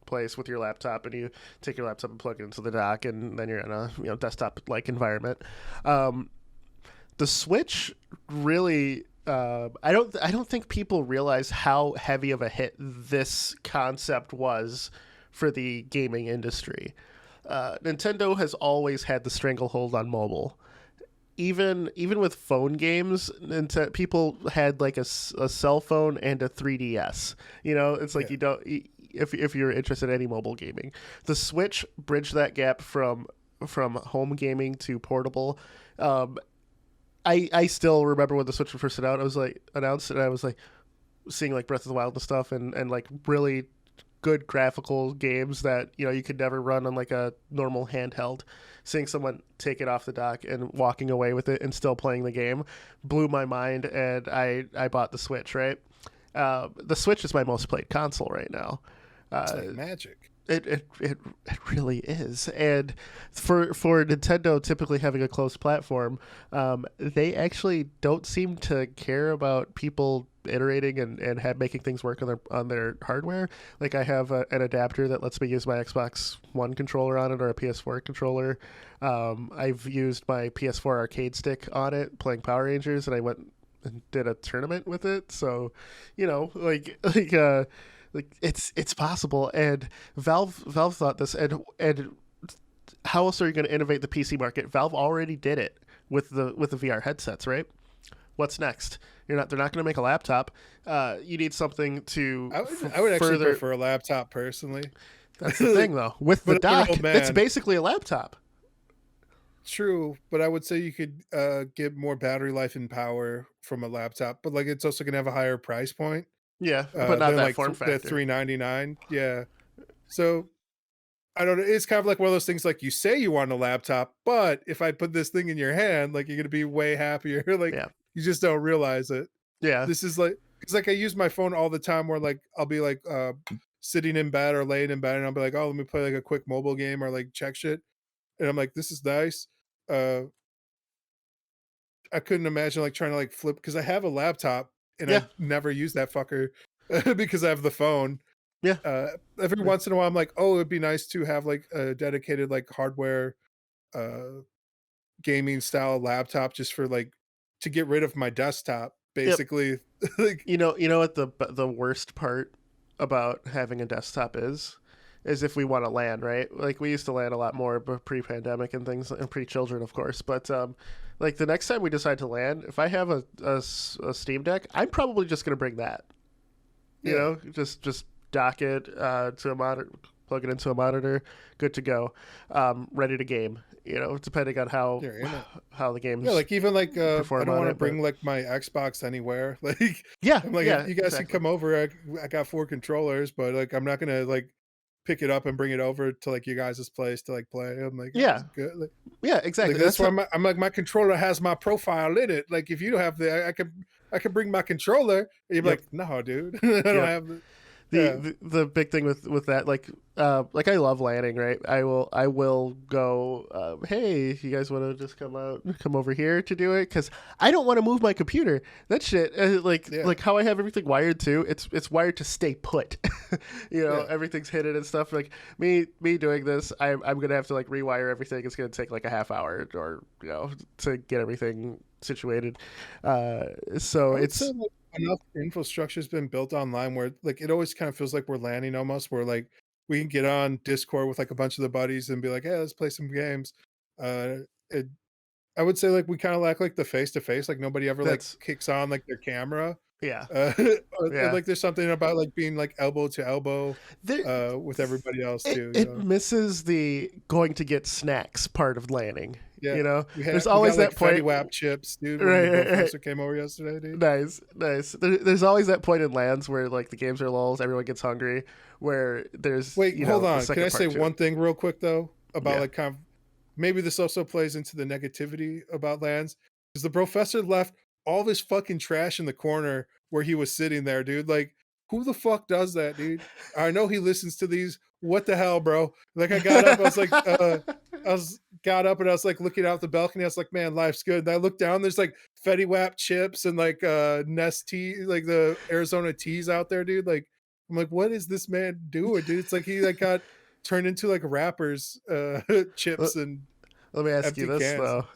place with your laptop, and you take your laptop and plug it into the dock, and then you're in a desktop like environment. The Switch really. I don't think people realize how heavy of a hit this concept was for the gaming industry. Nintendo has always had the stranglehold on mobile. Even with phone games, people had like a cell phone and a 3DS. It's like yeah. you don't if you're interested in any mobile gaming. The Switch bridged that gap from home gaming to portable. I still remember when the Switch was first announced, and I was like seeing like Breath of the Wild and stuff, and like really good graphical games that you could never run on like a normal handheld. Seeing someone take it off the dock and walking away with it and still playing the game blew my mind, and I bought the Switch. Right, the Switch is my most played console right now. It's like magic. It really is, and for Nintendo typically having a closed platform, they actually don't seem to care about people iterating and making things work on their hardware. Like I have an adapter that lets me use my Xbox One controller on it or a PS4 controller. I've used my PS4 arcade stick on it playing Power Rangers, and I went and did a tournament with it. So, like it's possible, and Valve thought this, and how else are you going to innovate the PC market? Valve already did it with the VR headsets, right? What's next? They're not going to make a laptop. You need something to I would actually further. prefer a laptop personally. That's the thing, though. With the But I'm an dock, old it's man. basically a laptop. True, but I would say you could get more battery life and power from a laptop, but like it's also gonna have a higher price point Yeah, but not than that like form the factor. 399. Yeah. So I don't know. It's kind of like one of those things like you say you want a laptop, but if I put this thing in your hand, like you're gonna be way happier. Like Yeah, you just don't realize it. yeah, This is like it's like I use my phone all the time where like I'll be like sitting in bed or laying in bed and I'll be like, oh, let me play like a quick mobile game or like check shit. And I'm like, this is nice. Uh I couldn't imagine like trying to like flip because I have a laptop and yeah, I never use that fucker because I have the phone. yeah. Uh, every once in a while, I'm like, oh, it'd be nice to have like a dedicated like hardware uh, gaming style laptop just for like to get rid of my desktop, Yep. basically. Like, You know what the worst part about having a desktop is if we want to LAN, right? Like we used to LAN a lot more pre-pandemic and things, and pre-children, of course. But like the next time we decide to LAN, if I have a Steam Deck, I'm probably just gonna bring that. yeah, Just dock it to a monitor, plug it into a monitor, good to go, ready to game. Depending on you're in it. how the Yeah, games like even like I perform don't on want to it, but bring like my Xbox anywhere. Like yeah, I'm like, if yeah, you guys can exactly. come over, I got 4 controllers, but like I'm not gonna like pick it up and bring it over to like you guys' place to like play. I'm like, Yeah, good. yeah, Like exactly. that's why I'm like my controller has my profile in it. Like if you don't have the, I can bring my controller. And you're Yep, like, no, dude, I don't yep. have the. the, Yeah, the big thing with that, like I love landing, right? I will go, hey, you guys want to just come over here to do it, because I don't want to move my computer. That shit, yeah, like how I have everything wired to, it's wired to stay put. yeah. Everything's hidden and stuff. Like me doing this, I'm gonna have to like rewire everything. It's gonna take like a half hour or to get everything situated. So I would say it's like enough infrastructure's been built online where like it always kind of feels like we're landing almost where like we can get on Discord with like a bunch of the buddies and be like, hey, let's play some games. Uh, it, I would say like we kind of lack like the face to face. Like nobody ever like that's kicks on like their camera. Yeah. And, Yeah. like there's something about like being like elbow to elbow There, with everybody else it, too, you it know. misses the going to get snacks part of landing. Yeah, You know, there's we always got like that Fetty point. Wap chips, dude, when the Right, right, right. professor came over yesterday, dude. Nice, nice. There's always that point in lands where like the games are lulls, everyone gets hungry, where there's Wait, hold the on. Can I second say part to it. one thing real quick though about Yeah. like kind of maybe this also plays into the negativity about lands because the professor left all this fucking trash in the corner where he was sitting there, dude. Like, who the fuck does that, dude? I know he listens to these. What the hell, bro? Like, I got up, I was got up and I was like looking out the balcony. I was like, man, life's good. And I looked down. There's like Fetty Wap chips and like Nest tea, like the Arizona teas out there, dude. Like, I'm like, what is this man doing, dude? It's like he like got turned into like rappers let, chips and let me ask you empty this cans. though: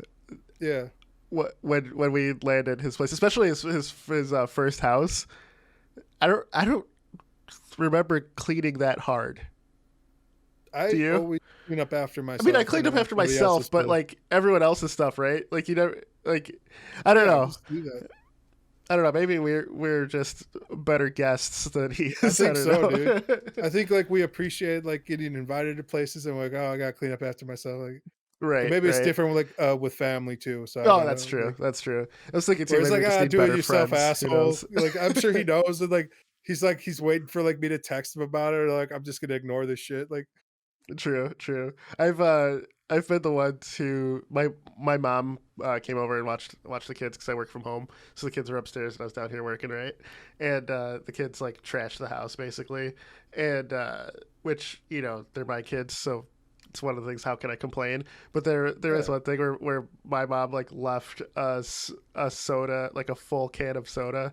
Yeah. what when we landed his place, especially his first house, I don't remember cleaning that hard. Do I you? always clean up after I mean, I myself when cleaned up I'm in after somebody else's myself, but place. like everyone else's stuff, right? Like you never, like I don't Yeah, know. just do that. I don't know. Maybe we're just better guests than he I is. I think don't so, know. dude. I think like we appreciate like getting invited to places and we're like, oh, I gotta clean up after myself. Like, but Right, maybe it's right. different with family too. So I Oh, don't that's know. true. Like, That's true. I was thinking too. where it's Maybe we like, just need do it better yourself, friends. Who asshole. knows? Like, I'm sure he knows that. Like, he's waiting for like me to text him about it. Or like, I'm just gonna ignore this shit. Like, True, true. I've been the one to my mom came over and watched the kids because I work from home, so the kids are upstairs and I was down here working, right? And the kids like trashed the house basically, and which they're my kids, so it's one of the things. How can I complain? But there is yeah, one thing where my mom like left us a soda, like a full can of soda,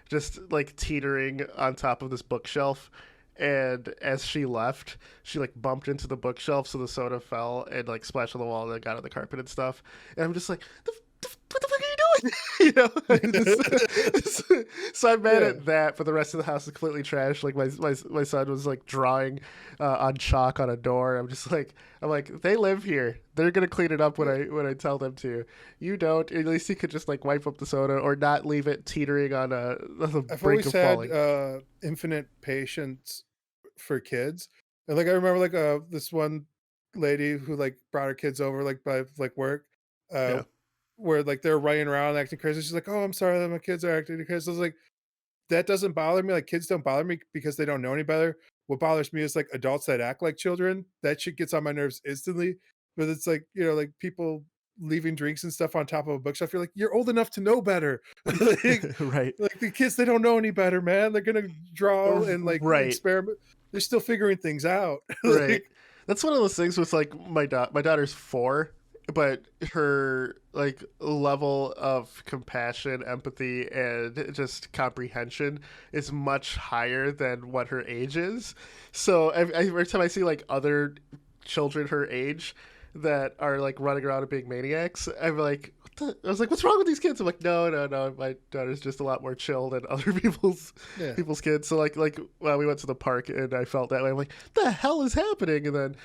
just like teetering on top of this bookshelf. And as she left, she like bumped into the bookshelf, so the soda fell and like splashed on the wall and then got on the carpet and stuff. And I'm just like, what the fuck are you doing? So I'm mad yeah. at that, but the rest of the house is completely trashed. Like my son was like drawing on chalk on a door. I'm like, they live here. They're gonna clean it up when I tell them to. You don't. At least you could just like wipe up the soda or not leave it teetering on the I've brink always of had falling. infinite patience for kids. And like I remember like this one lady who like brought her kids over like by like work, uh Yeah. where like they're running around acting crazy. She's like, "Oh, I'm sorry that my kids are acting crazy." I was like, that doesn't bother me. Like kids don't bother me because they don't know any better. What bothers me is like adults that act like children. That shit gets on my nerves instantly. But it's like, like people leaving drinks and stuff on top of a bookshelf. You're like, you're old enough to know better. like, Right. like the kids, they don't know any better, man. They're gonna draw and like Right. experiment. They're still figuring things out. Right. like, That's one of those things with like my daughter's 4, but her like level of compassion, empathy, and just comprehension is much higher than what her age is. So every time I see like other children her age that are like running around and being maniacs, I'm like, I was like, what's wrong with these kids? I'm like, no, no, no. My daughter's just a lot more chill than other yeah. people's kids. So well, we went to the park and I felt that way. I'm like, the hell is happening? And then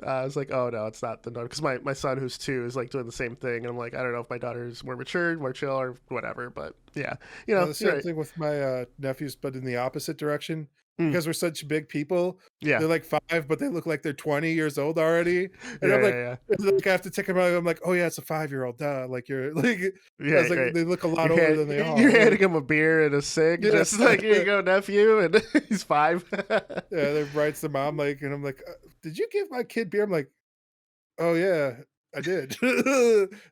I was like, oh no, it's not the daughter. Because my son who's 2 is like doing the same thing. And I'm like, I don't know if my daughter's more mature, more chill, or whatever. But yeah, The you're same right. thing with my nephews, but in the opposite direction. Mm, Because we're such big people, yeah, they're like 5, but they look like they're 20 years old already. And yeah, I'm yeah, like, yeah. I have to take them out. I'm like, oh yeah, it's a 5-year-old. Duh. Like you're like, I was Right, like, right. they look a lot older than they You're are. handing Like, him a beer and a cig, yeah, just like, here you go, nephew, and he's 5. yeah. They writes the mom like, and I'm like, did you give my kid beer? I'm like, oh yeah, I did.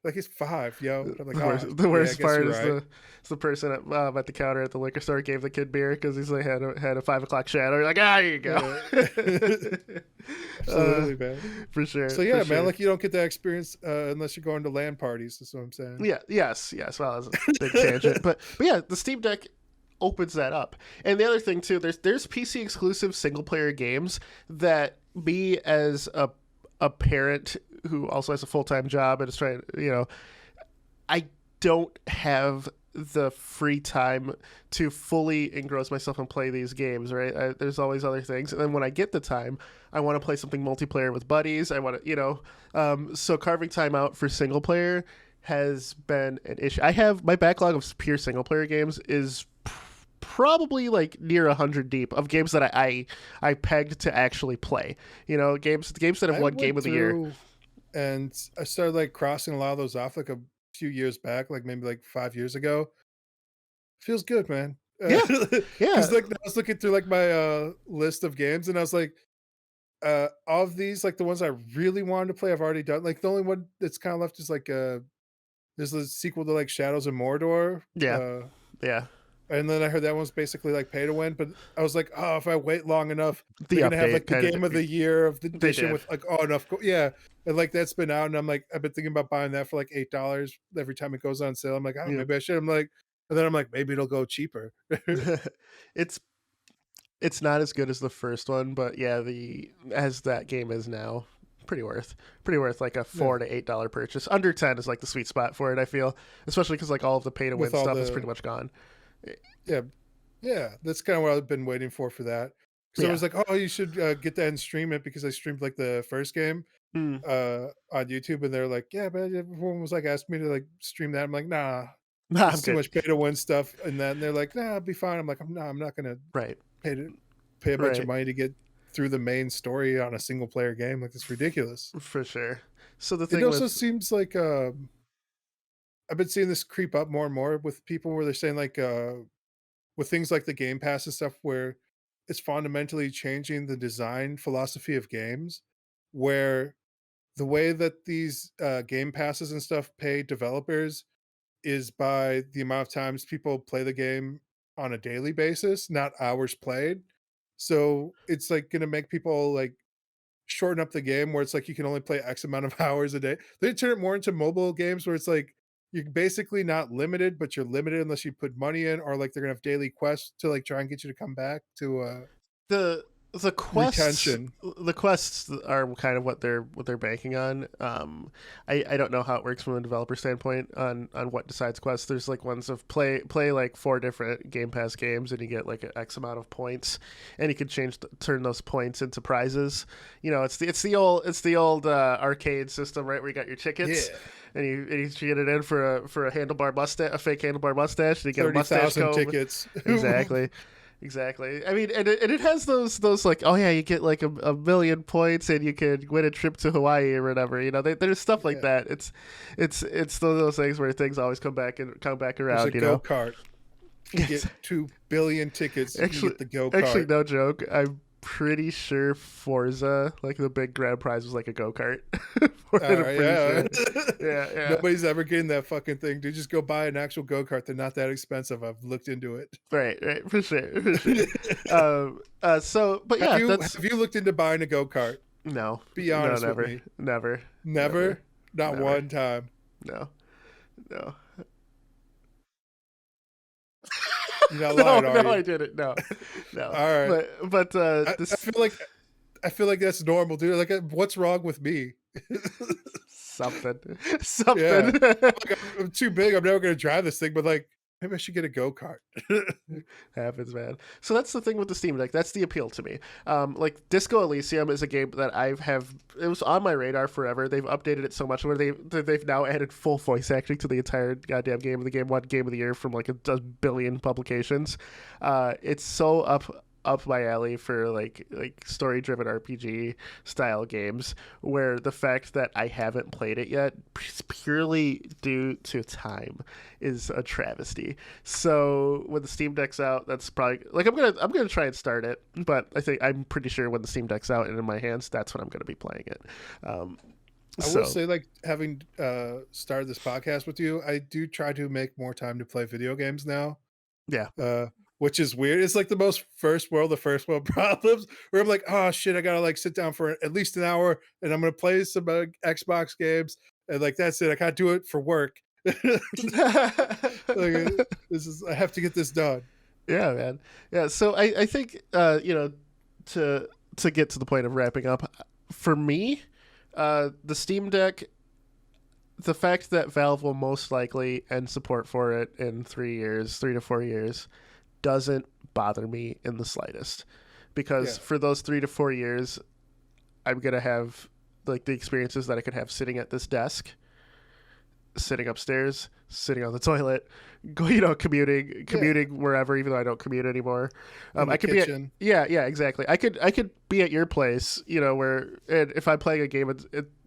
like he's 5, yo. And I'm like, The oh worst, the yeah, I worst guess part you're is right. the person at the counter at the liquor store gave the kid beer because he's like had a 5 o'clock shadow. You're like, here you go. Yeah. uh, Absolutely, man. for sure, So for yeah, man, sure. like you don't get that experience unless you're going to LAN parties. That's what I'm saying. Yeah, yes, yes. Well, that's a big tangent, but yeah, the Steam Deck opens that up. And the other thing too, there's PC exclusive single player games that me as a parent who also has a full time job and is trying, I don't have the free time to fully engross myself and play these games, right? There's always other things. And then when I get the time, I want to play something multiplayer with buddies. I want to, so carving time out for single player has been an issue. I have my backlog of pure single player games is probably like near 100 deep of games that I pegged to actually play. Games that have I won Game went of the Year. through and I started like crossing a lot of those off like a few years back, like maybe like 5 years ago. Feels good, man. Yeah, yeah, Because like I was looking through like my list of games and I was like, of these, like the ones I really wanted to play, I've already done. Like the only one that's kind of left is like there's a sequel to like Shadows of Mordor. yeah, yeah. And then I heard that one's basically like pay to win, but I was like, oh, if I wait long enough, The they're gonna have update like the kind of game of the year of the they edition did. with like enough, yeah, and like that's been out, and I'm like, I've been thinking about buying that for like $8 every time it goes on sale. I'm like, oh, Yeah. maybe I should. I'm like, and then I'm like, maybe it'll go cheaper. it's it's not as good as the first one, but yeah, the as that game is now, pretty worth like a Yeah, $4 to $8 purchase. Under 10 is like the sweet spot for it. I feel, especially because like all of the pay to win with all stuff is the pretty much gone. yeah, yeah, that's kind of what I've been waiting for that. Because I Yeah. was like, oh, you should get that and stream it because I streamed like the first game Mm. on YouTube, and they're like, yeah, but everyone was like asking me to like stream that. I'm like, nah, Nah, I'm it's too good. much pay to win stuff. And then they're like, nah, I'll be fine. I'm like, I'm not gonna Right. pay to pay a bunch of Right. money to get through the main story on a single player game. Like it's ridiculous. For sure. So the It thing also with seems like I've been seeing this creep up more and more with people where they're saying like with things like the Game Pass and stuff where it's fundamentally changing the design philosophy of games, where the way that these Game Passes and stuff pay developers is by the amount of times people play the game on a daily basis, not hours played. So it's like going to make people like shorten up the game where it's like you can only play X amount of hours a day. They turn it more into mobile games where it's like you're basically not limited, but you're limited unless you put money in, or like they're gonna have daily quests to like try and get you to come back to the the quests retention. the quests are kind of what they're banking on. I don't know how it works from a developer standpoint on what decides quests. There's like ones of play like 4 different Game Pass games and you get like an X amount of points, and you can turn those points into prizes. It's the old arcade system, right, where you got your tickets. Yeah. And you get it in for a handlebar mustache, a fake handlebar mustache, and you get a mustache 30,000 comb. tickets. Exactly. Exactly. I mean, and it has those like, oh yeah, you get like a million points and you could win a trip to Hawaii or whatever. There's stuff like Yeah. that. It's those things where things always come back There's a around. go kart. If you Yes. get 2 billion tickets, you can Actually, get the go actually, kart. no joke. I'm pretty sure Forza, like the big grand prize, was like a go kart. For it, All I'm right, pretty yeah. sure. Yeah, yeah. Nobody's ever getting that fucking thing, dude. Just go buy an actual go kart. They're not that expensive. I've looked into it. Right, right, for sure, for sure. But Have yeah, you that's have you looked into buying a go kart? no, Be no, honest with never, me. never, never, Never, not never. one time. No, no. You're not No, lying, are no, I you? didn't. No, no. All right. But I this feel like that's normal, dude. Like, what's wrong with me? something, Yeah, something like I'm too big. I'm never gonna drive this thing. But like, maybe I should get a go kart. happens, man. So that's the thing with the Steam Deck. That's the appeal to me. Like Disco Elysium is a game that it was on my radar forever. They've updated it so much where they've now added full voice acting to the entire goddamn game. The game won Game of the Year from like a billion publications. It's so up my alley for like story driven RPG style games, where the fact that I haven't played it yet purely due to time is a travesty. So when the Steam Deck's out, that's probably like I'm gonna try and start it, but I'm pretty sure when the Steam Deck's out and in my hands, that's when I'm gonna be playing it. Um, I will so say, like, having started this podcast with you, I do try to make more time to play video games now. yeah. uh, which is weird. It's like the most the first world problems where I'm like, oh shit, I gotta like sit down for at least an hour and I'm gonna play some Xbox games and like that's it. I can't do it for work. Like I have to get this done. Yeah, man. Yeah, so I think to get to the point of wrapping up, for me, the Steam Deck, the fact that Valve will most likely end support for it in 3 years, 3 to 4 years, doesn't bother me in the slightest, because Yeah, for those 3 to 4 years, I'm gonna have like the experiences that I could have sitting at this desk. sitting upstairs, sitting on the toilet, commuting wherever, even though I don't commute anymore. In I the could be at, kitchen. yeah, exactly. I could be at your place, where, and if I'm playing a game,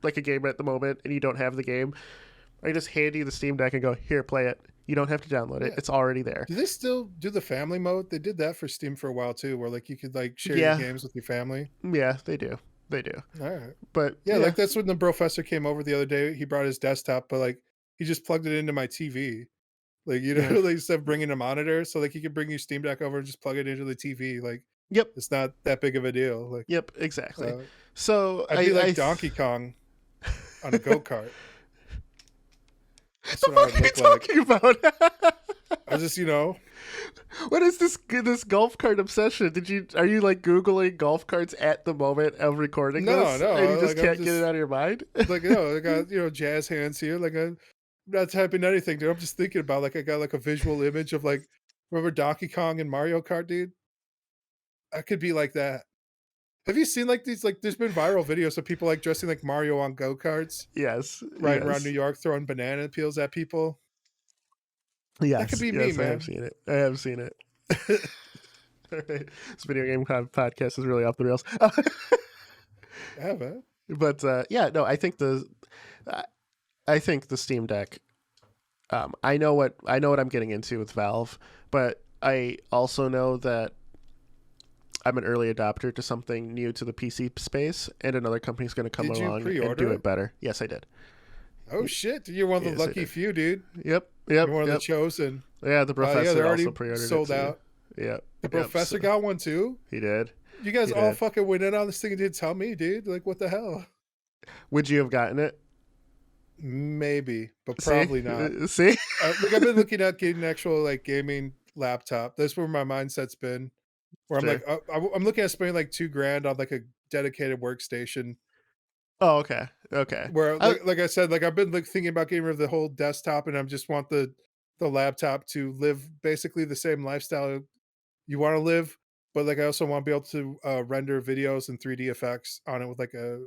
like a game at the moment, and you don't have the game, I just hand you the Steam Deck and go, here, play it. You don't have to download it. Yeah. It's already there. Do they still do the family mode? They did that for Steam for a while too, where like you could like share your Yeah, games with your family. yeah, they do. They do. All right. But Yeah, yeah, like that's when the professor came over the other day. He brought his desktop, but like he just plugged it into my TV. Like, yeah. like instead of bringing a monitor, so like you could bring your Steam Deck over and just plug it into the TV. Like Yep, it's not that big of a deal. Like yep, exactly. uh, So I'd be like Donkey Kong on a go-kart. That's the what I fuck would are you look like. talking about? I was just, What is this golf cart obsession? Are you like Googling golf carts at the moment of recording this, and you no, just like I'm can't get it just out of your mind? like I got jazz hands here. Like I'm not typing anything, dude. I'm just thinking about like I got like a visual image of like remember Donkey Kong and Mario Kart, dude. I could be like that. Have you seen like these? Like, there's been viral videos of people like dressing like Mario on go karts, Yes, riding around New yes, York, throwing banana peels at people. That could yes, be me, yes. I have man. seen it. I have seen it. All right. This video game podcast is really off the rails. Yeah, man. But yeah, no, uh, I think the Steam Deck. I know what I'm getting into with Valve, but I also know that I'm an early adopter to something new to the PC space, and another company's going to come Did you along and pre-order do it? it better. Yes, I did. Oh shit! You're one of the Yes, I lucky did. few, dude. Yep, You're yep, one of the yep. chosen. Yeah, the Yeah, professor they're already also pre-ordered it sold too. out. Yep, The yep. professor got one too. He did. You guys He all did. fucking went in on this thing and didn't tell me, dude. Like, what the hell? Would you have gotten it? Maybe, but See, probably not. see. Like, I've been looking at getting an actual like gaming laptop. That's where my mindset's been. Where I'm Sure. like, I'm looking at spending like $2,000 on like a dedicated workstation. Oh, okay, okay. Where I, like I said, like I've been like thinking about getting rid of the whole desktop, and I just want the laptop to live basically the same lifestyle you want to live, but like I also want to be able to render videos and 3D effects on it with like a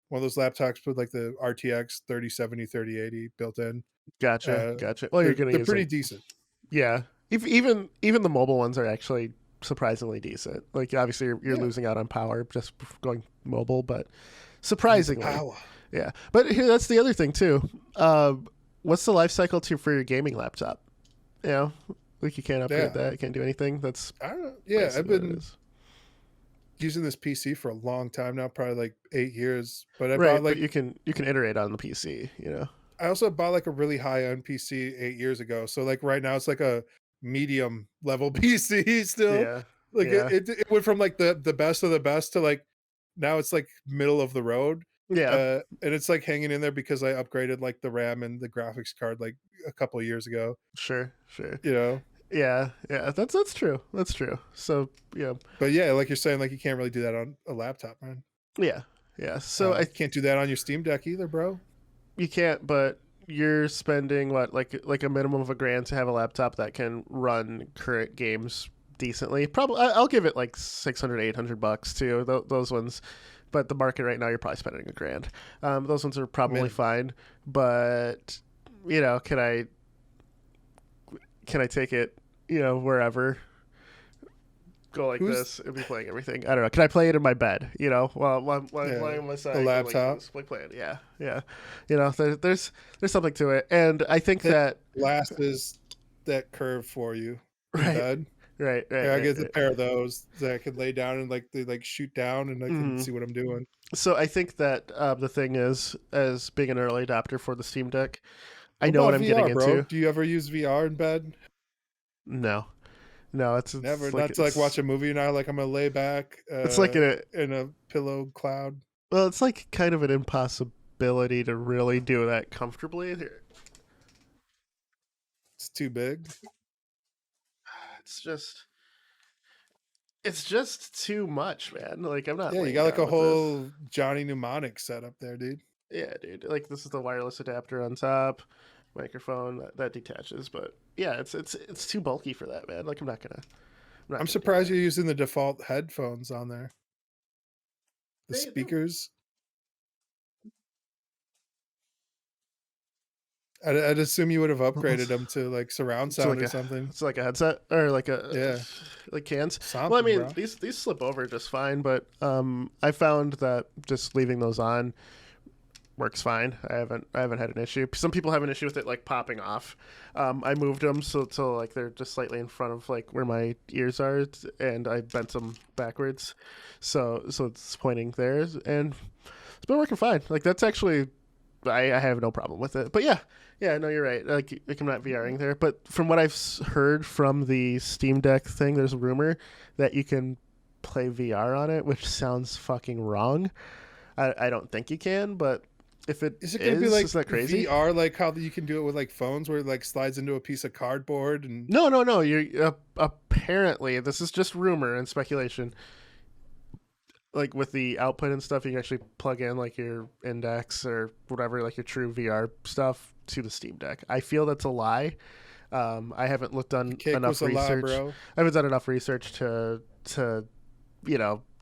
one of those laptops with like the RTX 3070 3080 built in. gotcha, Uh, gotcha. Well, you're gonna they're use pretty them. decent. Yeah. Even the mobile ones are actually surprisingly decent. Like obviously you're Yeah, losing out on power just going mobile, but I need the surprisingly, power. yeah. But here that's the other thing too. What's the life cycle for your gaming laptop? You know, like you can't upgrade Yeah, that. You can't do anything. That's I don't know. Yeah, I've basically what it been is. using this PC for a long time now, probably like 8 years. But I bought Right, but like you can iterate on the PC. You know. I also bought like a really high end PC 8 years ago. So like right now it's like a medium level PC still. Yeah. Like Yeah. it went from like the best of the best to like now it's like middle of the road. Yeah. And it's like hanging in there because I upgraded like the RAM and the graphics card like a couple of years ago. Sure. Sure. You know, Yeah. Yeah. That's true. That's true. So yeah. but yeah, like you're saying, like you can't really do that on a laptop, man. Yeah. Yeah. So I Can't do that on your Steam Deck either, bro. You can't, but you're spending what like a minimum of $1,000 to have a laptop that can run current games decently. Probably I'll give it like 600 $800 too. Those ones, but the market right now you're probably spending $1,000. Those ones are probably Minimum. fine, but can I take it wherever? Go like Who's this and be playing everything. I don't know. Can I play it in my bed? While I'm yeah, laying on my side, a laptop? like playing. Yeah, yeah. There's something to it, and I think It that glasses that curve for you in right, bed. right, right, Yeah, I right, get a right. pair of those that I could lay down and like they like shoot down and I can Hmm. see what I'm doing. So I think that the thing is, as being an early adopter for the Steam Deck, I What know what about I'm getting VR, bro? into. Do you ever use VR in bed? No, no, Never. it's like Not to like watch a movie now. Like I'm gonna lay back it's like in a pillow cloud. it's like kind of an impossibility to really do that comfortably. It's too big. It's just it's just too much, man. Like I'm not Yeah, you laying got like down a with this. whole Johnny Mnemonic setup there, dude. Yeah, dude. Like this is the wireless adapter on top, microphone that detaches. But yeah, it's too bulky for that, man. Like I'm not I'm gonna do surprised that. you're using the default headphones on there. The They're speakers. I'd assume you would have upgraded them to like surround It's sound like or a something. it's like a headset or like a Yeah, like cans. Well, I something, mean bro. these slip over just fine, but I found that just leaving those on works fine. I haven't had an issue. Some people have an issue with it like popping off. I moved them so like they're just slightly in front of like where my ears are, and I bent them backwards, so it's pointing there, and it's been working fine. Like that's actually I have no problem with it. But yeah, no, you're right. Like I'm not VRing there, but from what I've heard from the Steam Deck thing, there's a rumor that you can play VR on it, which sounds fucking wrong. I don't think you can, but if it Is it going to be is like that crazy? VR, like how you can do it with like phones, where it like slides into a piece of cardboard and No. You apparently this is just rumor and speculation. Like with the output and stuff, you can actually plug in like your index or whatever, like your true VR stuff to the Steam Deck. I feel that's a lie. I haven't looked the on cake was enough a lie, research. bro. I haven't done enough research to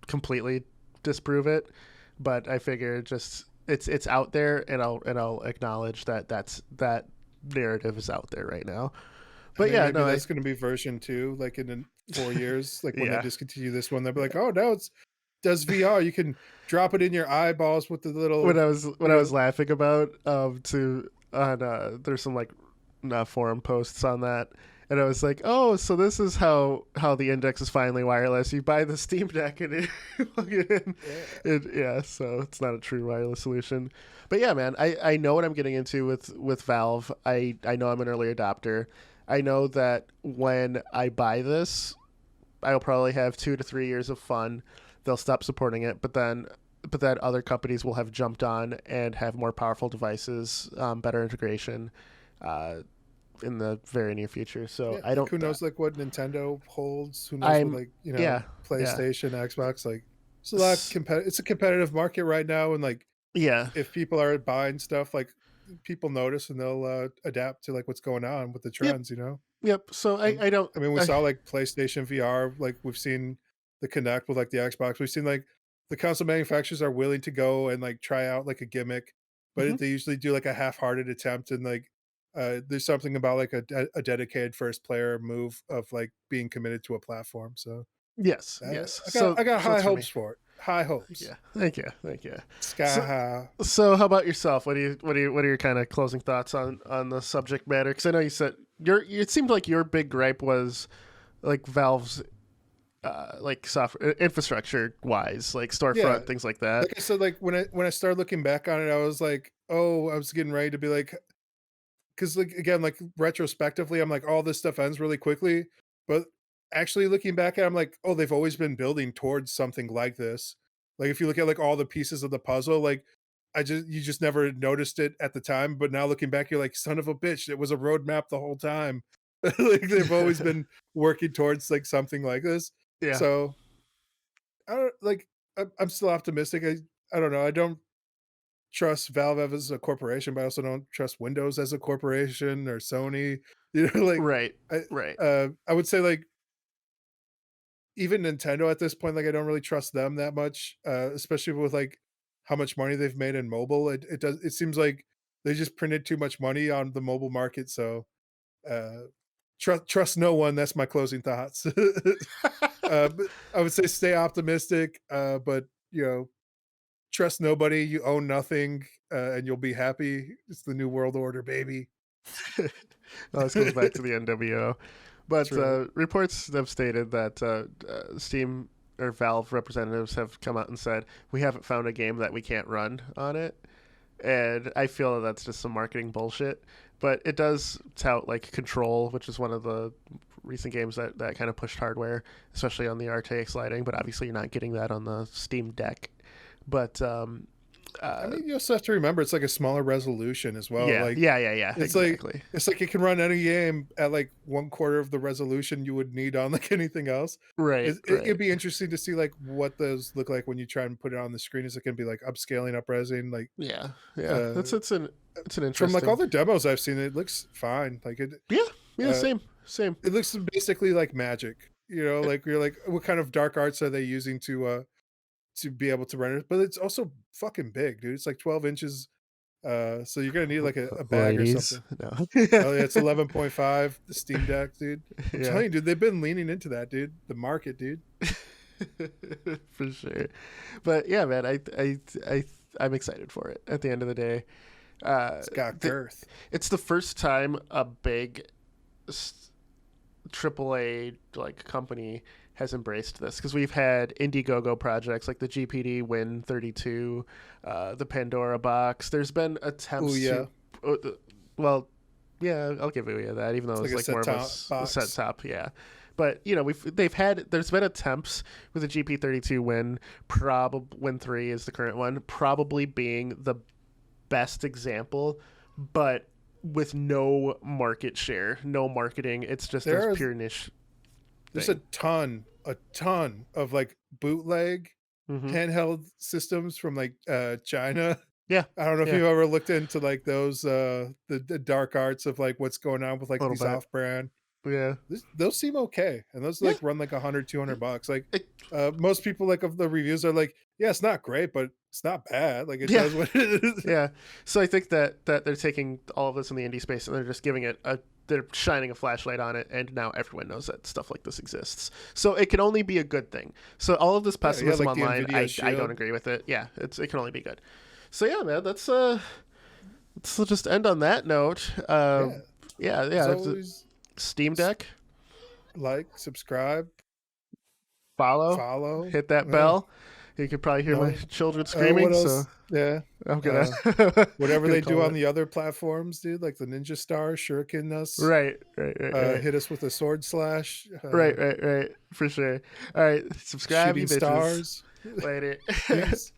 completely disprove it. But I figure just it's out there, and I'll acknowledge that narrative is out there right now. I But mean, yeah, maybe no, that's going to be version 2, like in 4 years, like when they yeah. discontinue this one, they'll be like, oh, now it's does VR. You can drop it in your eyeballs with the What little, I was laughing about to on there's some like forum posts on that, and I was like, oh, so this is how the index is finally wireless. You buy the Steam Deck and you plug it in. yeah. Yeah, so it's not a true wireless solution. But yeah, man, I know what I'm getting into with Valve. I know I'm an early adopter. I know that when I buy this, I'll probably have 2 to 3 years of fun. They'll stop supporting it, but then other companies will have jumped on and have more powerful devices, better integration, uh, in the very near future. So Yeah, I like don't. who knows like what Nintendo holds? Who knows what I'm like yeah yeah PlayStation, Xbox? Like it's a lot it's a competitive market right now, and like yeah if people are buying stuff, like people notice and they'll adapt to like what's going on with the yep trends. You know, yep. So I don't. I mean, we saw like PlayStation VR, like we've seen the Connect with like the Xbox. We've seen like the console manufacturers are willing to go and like try out like a gimmick, but Mhm. they usually do like a half-hearted attempt, and like there's something about like a dedicated first player move of like being committed to a platform. So Yes. I got So high it's for me. hopes for it. High hopes. Yeah. Thank you. Sky So high. so how about yourself? What are your kind of closing thoughts on the subject matter? Because I know you said your it seemed like your big gripe was like Valve's like software infrastructure wise, like Yeah. storefront things like that. Like I said, like when I started looking back on it, I was like, oh, I was getting ready to be like, because like again, like retrospectively, I'm like, all this stuff ends really quickly. But actually looking back at it, I'm like, oh, they've always been building towards something like this. Like if you look at like all the pieces of the puzzle, like you just never noticed it at the time. But now looking back, you're like, son of a bitch, it was a roadmap the whole time. Like they've always been working towards like something like this. Yeah. So I don't like I'm still optimistic. I don't know. I don't trust Valve as a corporation, but I also don't trust Windows as a corporation or Sony. You know, like Right. Right. I would say like even Nintendo at this point, like I don't really trust them that much, especially with like how much money they've made in mobile. It seems like they just printed too much money on the mobile market. So trust no one. That's my closing thoughts. But I would say stay optimistic, but you know, trust nobody. You own nothing, and you'll be happy. It's the new world order, baby. Well, this goes back to the NWO. But True. reports have stated that Steam or Valve representatives have come out and said we haven't found a game that we can't run on it, and I feel that that's just some marketing bullshit. But it does tout like Control, which is one of the recent games that kind of pushed hardware, especially on the RTX lighting. But obviously, you're not getting that on the Steam Deck. But I uh, mean, you also have to remember it's like a smaller resolution as well. Like yeah, it's like exactly. it's like it can run any game at like one quarter of the resolution you would need on like anything else. Right. It'd be interesting to see like what those look like when you try and put it on the screen. Is it going to be like upscaling, upresing? Like Yeah. uh, It's an from like all interesting. the demos I've seen, it looks fine. Yeah, yeah, Uh, same. it looks basically like magic. You know, like you're like, what kind of dark arts are they using to be able to render it? But it's also fucking big, dude. It's like 12 inches So you're gonna need like a bag or Ladies, something. no. Oh yeah, it's 11.5. The Steam Deck, dude. I'm Yeah. telling you, dude, they've been leaning into that, dude. The market, dude. For sure. But yeah, man, I'm excited for it. At the end of the day, uh, It's got th- girth. it's the first time a big AAA like company has embraced this, because we've had Indiegogo projects like the GPD Win 32, the Pandora box. There's been Oh attempts yeah, to, well, yeah, I'll give you that, even though it's it like was a like more set of a top set box. top, yeah. But you know, there's been attempts with the GP32 Win, probably Win 3 is the current one, probably being the best example, but with no market share, no marketing. It's just a There's pure niche there's thing. a ton of like bootleg Hmm. handheld systems from like China. Yeah, I don't know if yeah, you've ever looked into like those the dark arts of like what's going on with a like little these bit. off brand. Yeah, Those seem okay, and those yeah. like run like 100, $200. Like It, most people like of the reviews are like, yeah, it's not great, but it's not bad. Like it yeah, does what it is. yeah. So I think that they're taking all of this in the indie space and they're just giving it a. They're shining a flashlight on it, and now everyone knows that stuff like this exists. So it can only be a good thing. So all of this Yeah, pessimism like the online, Nvidia I don't Shield. agree with it. Yeah, it can only be good. So yeah, man, let's just end on that note. Yeah, Yeah, as yeah. It's a always, Steam Deck, like, subscribe, follow, follow. hit that Yeah, bell. You could probably hear my no. children screaming, What so else? Yeah. I'm gonna Uh, Whatever gonna they do call on it. the other platforms, dude, like the Ninja Star, shuriken us, Right, right, right, right, hit us with a sword slash, right, right, right, for sure. All right, subscribe, you shooting bitches. stars. Later. Peace.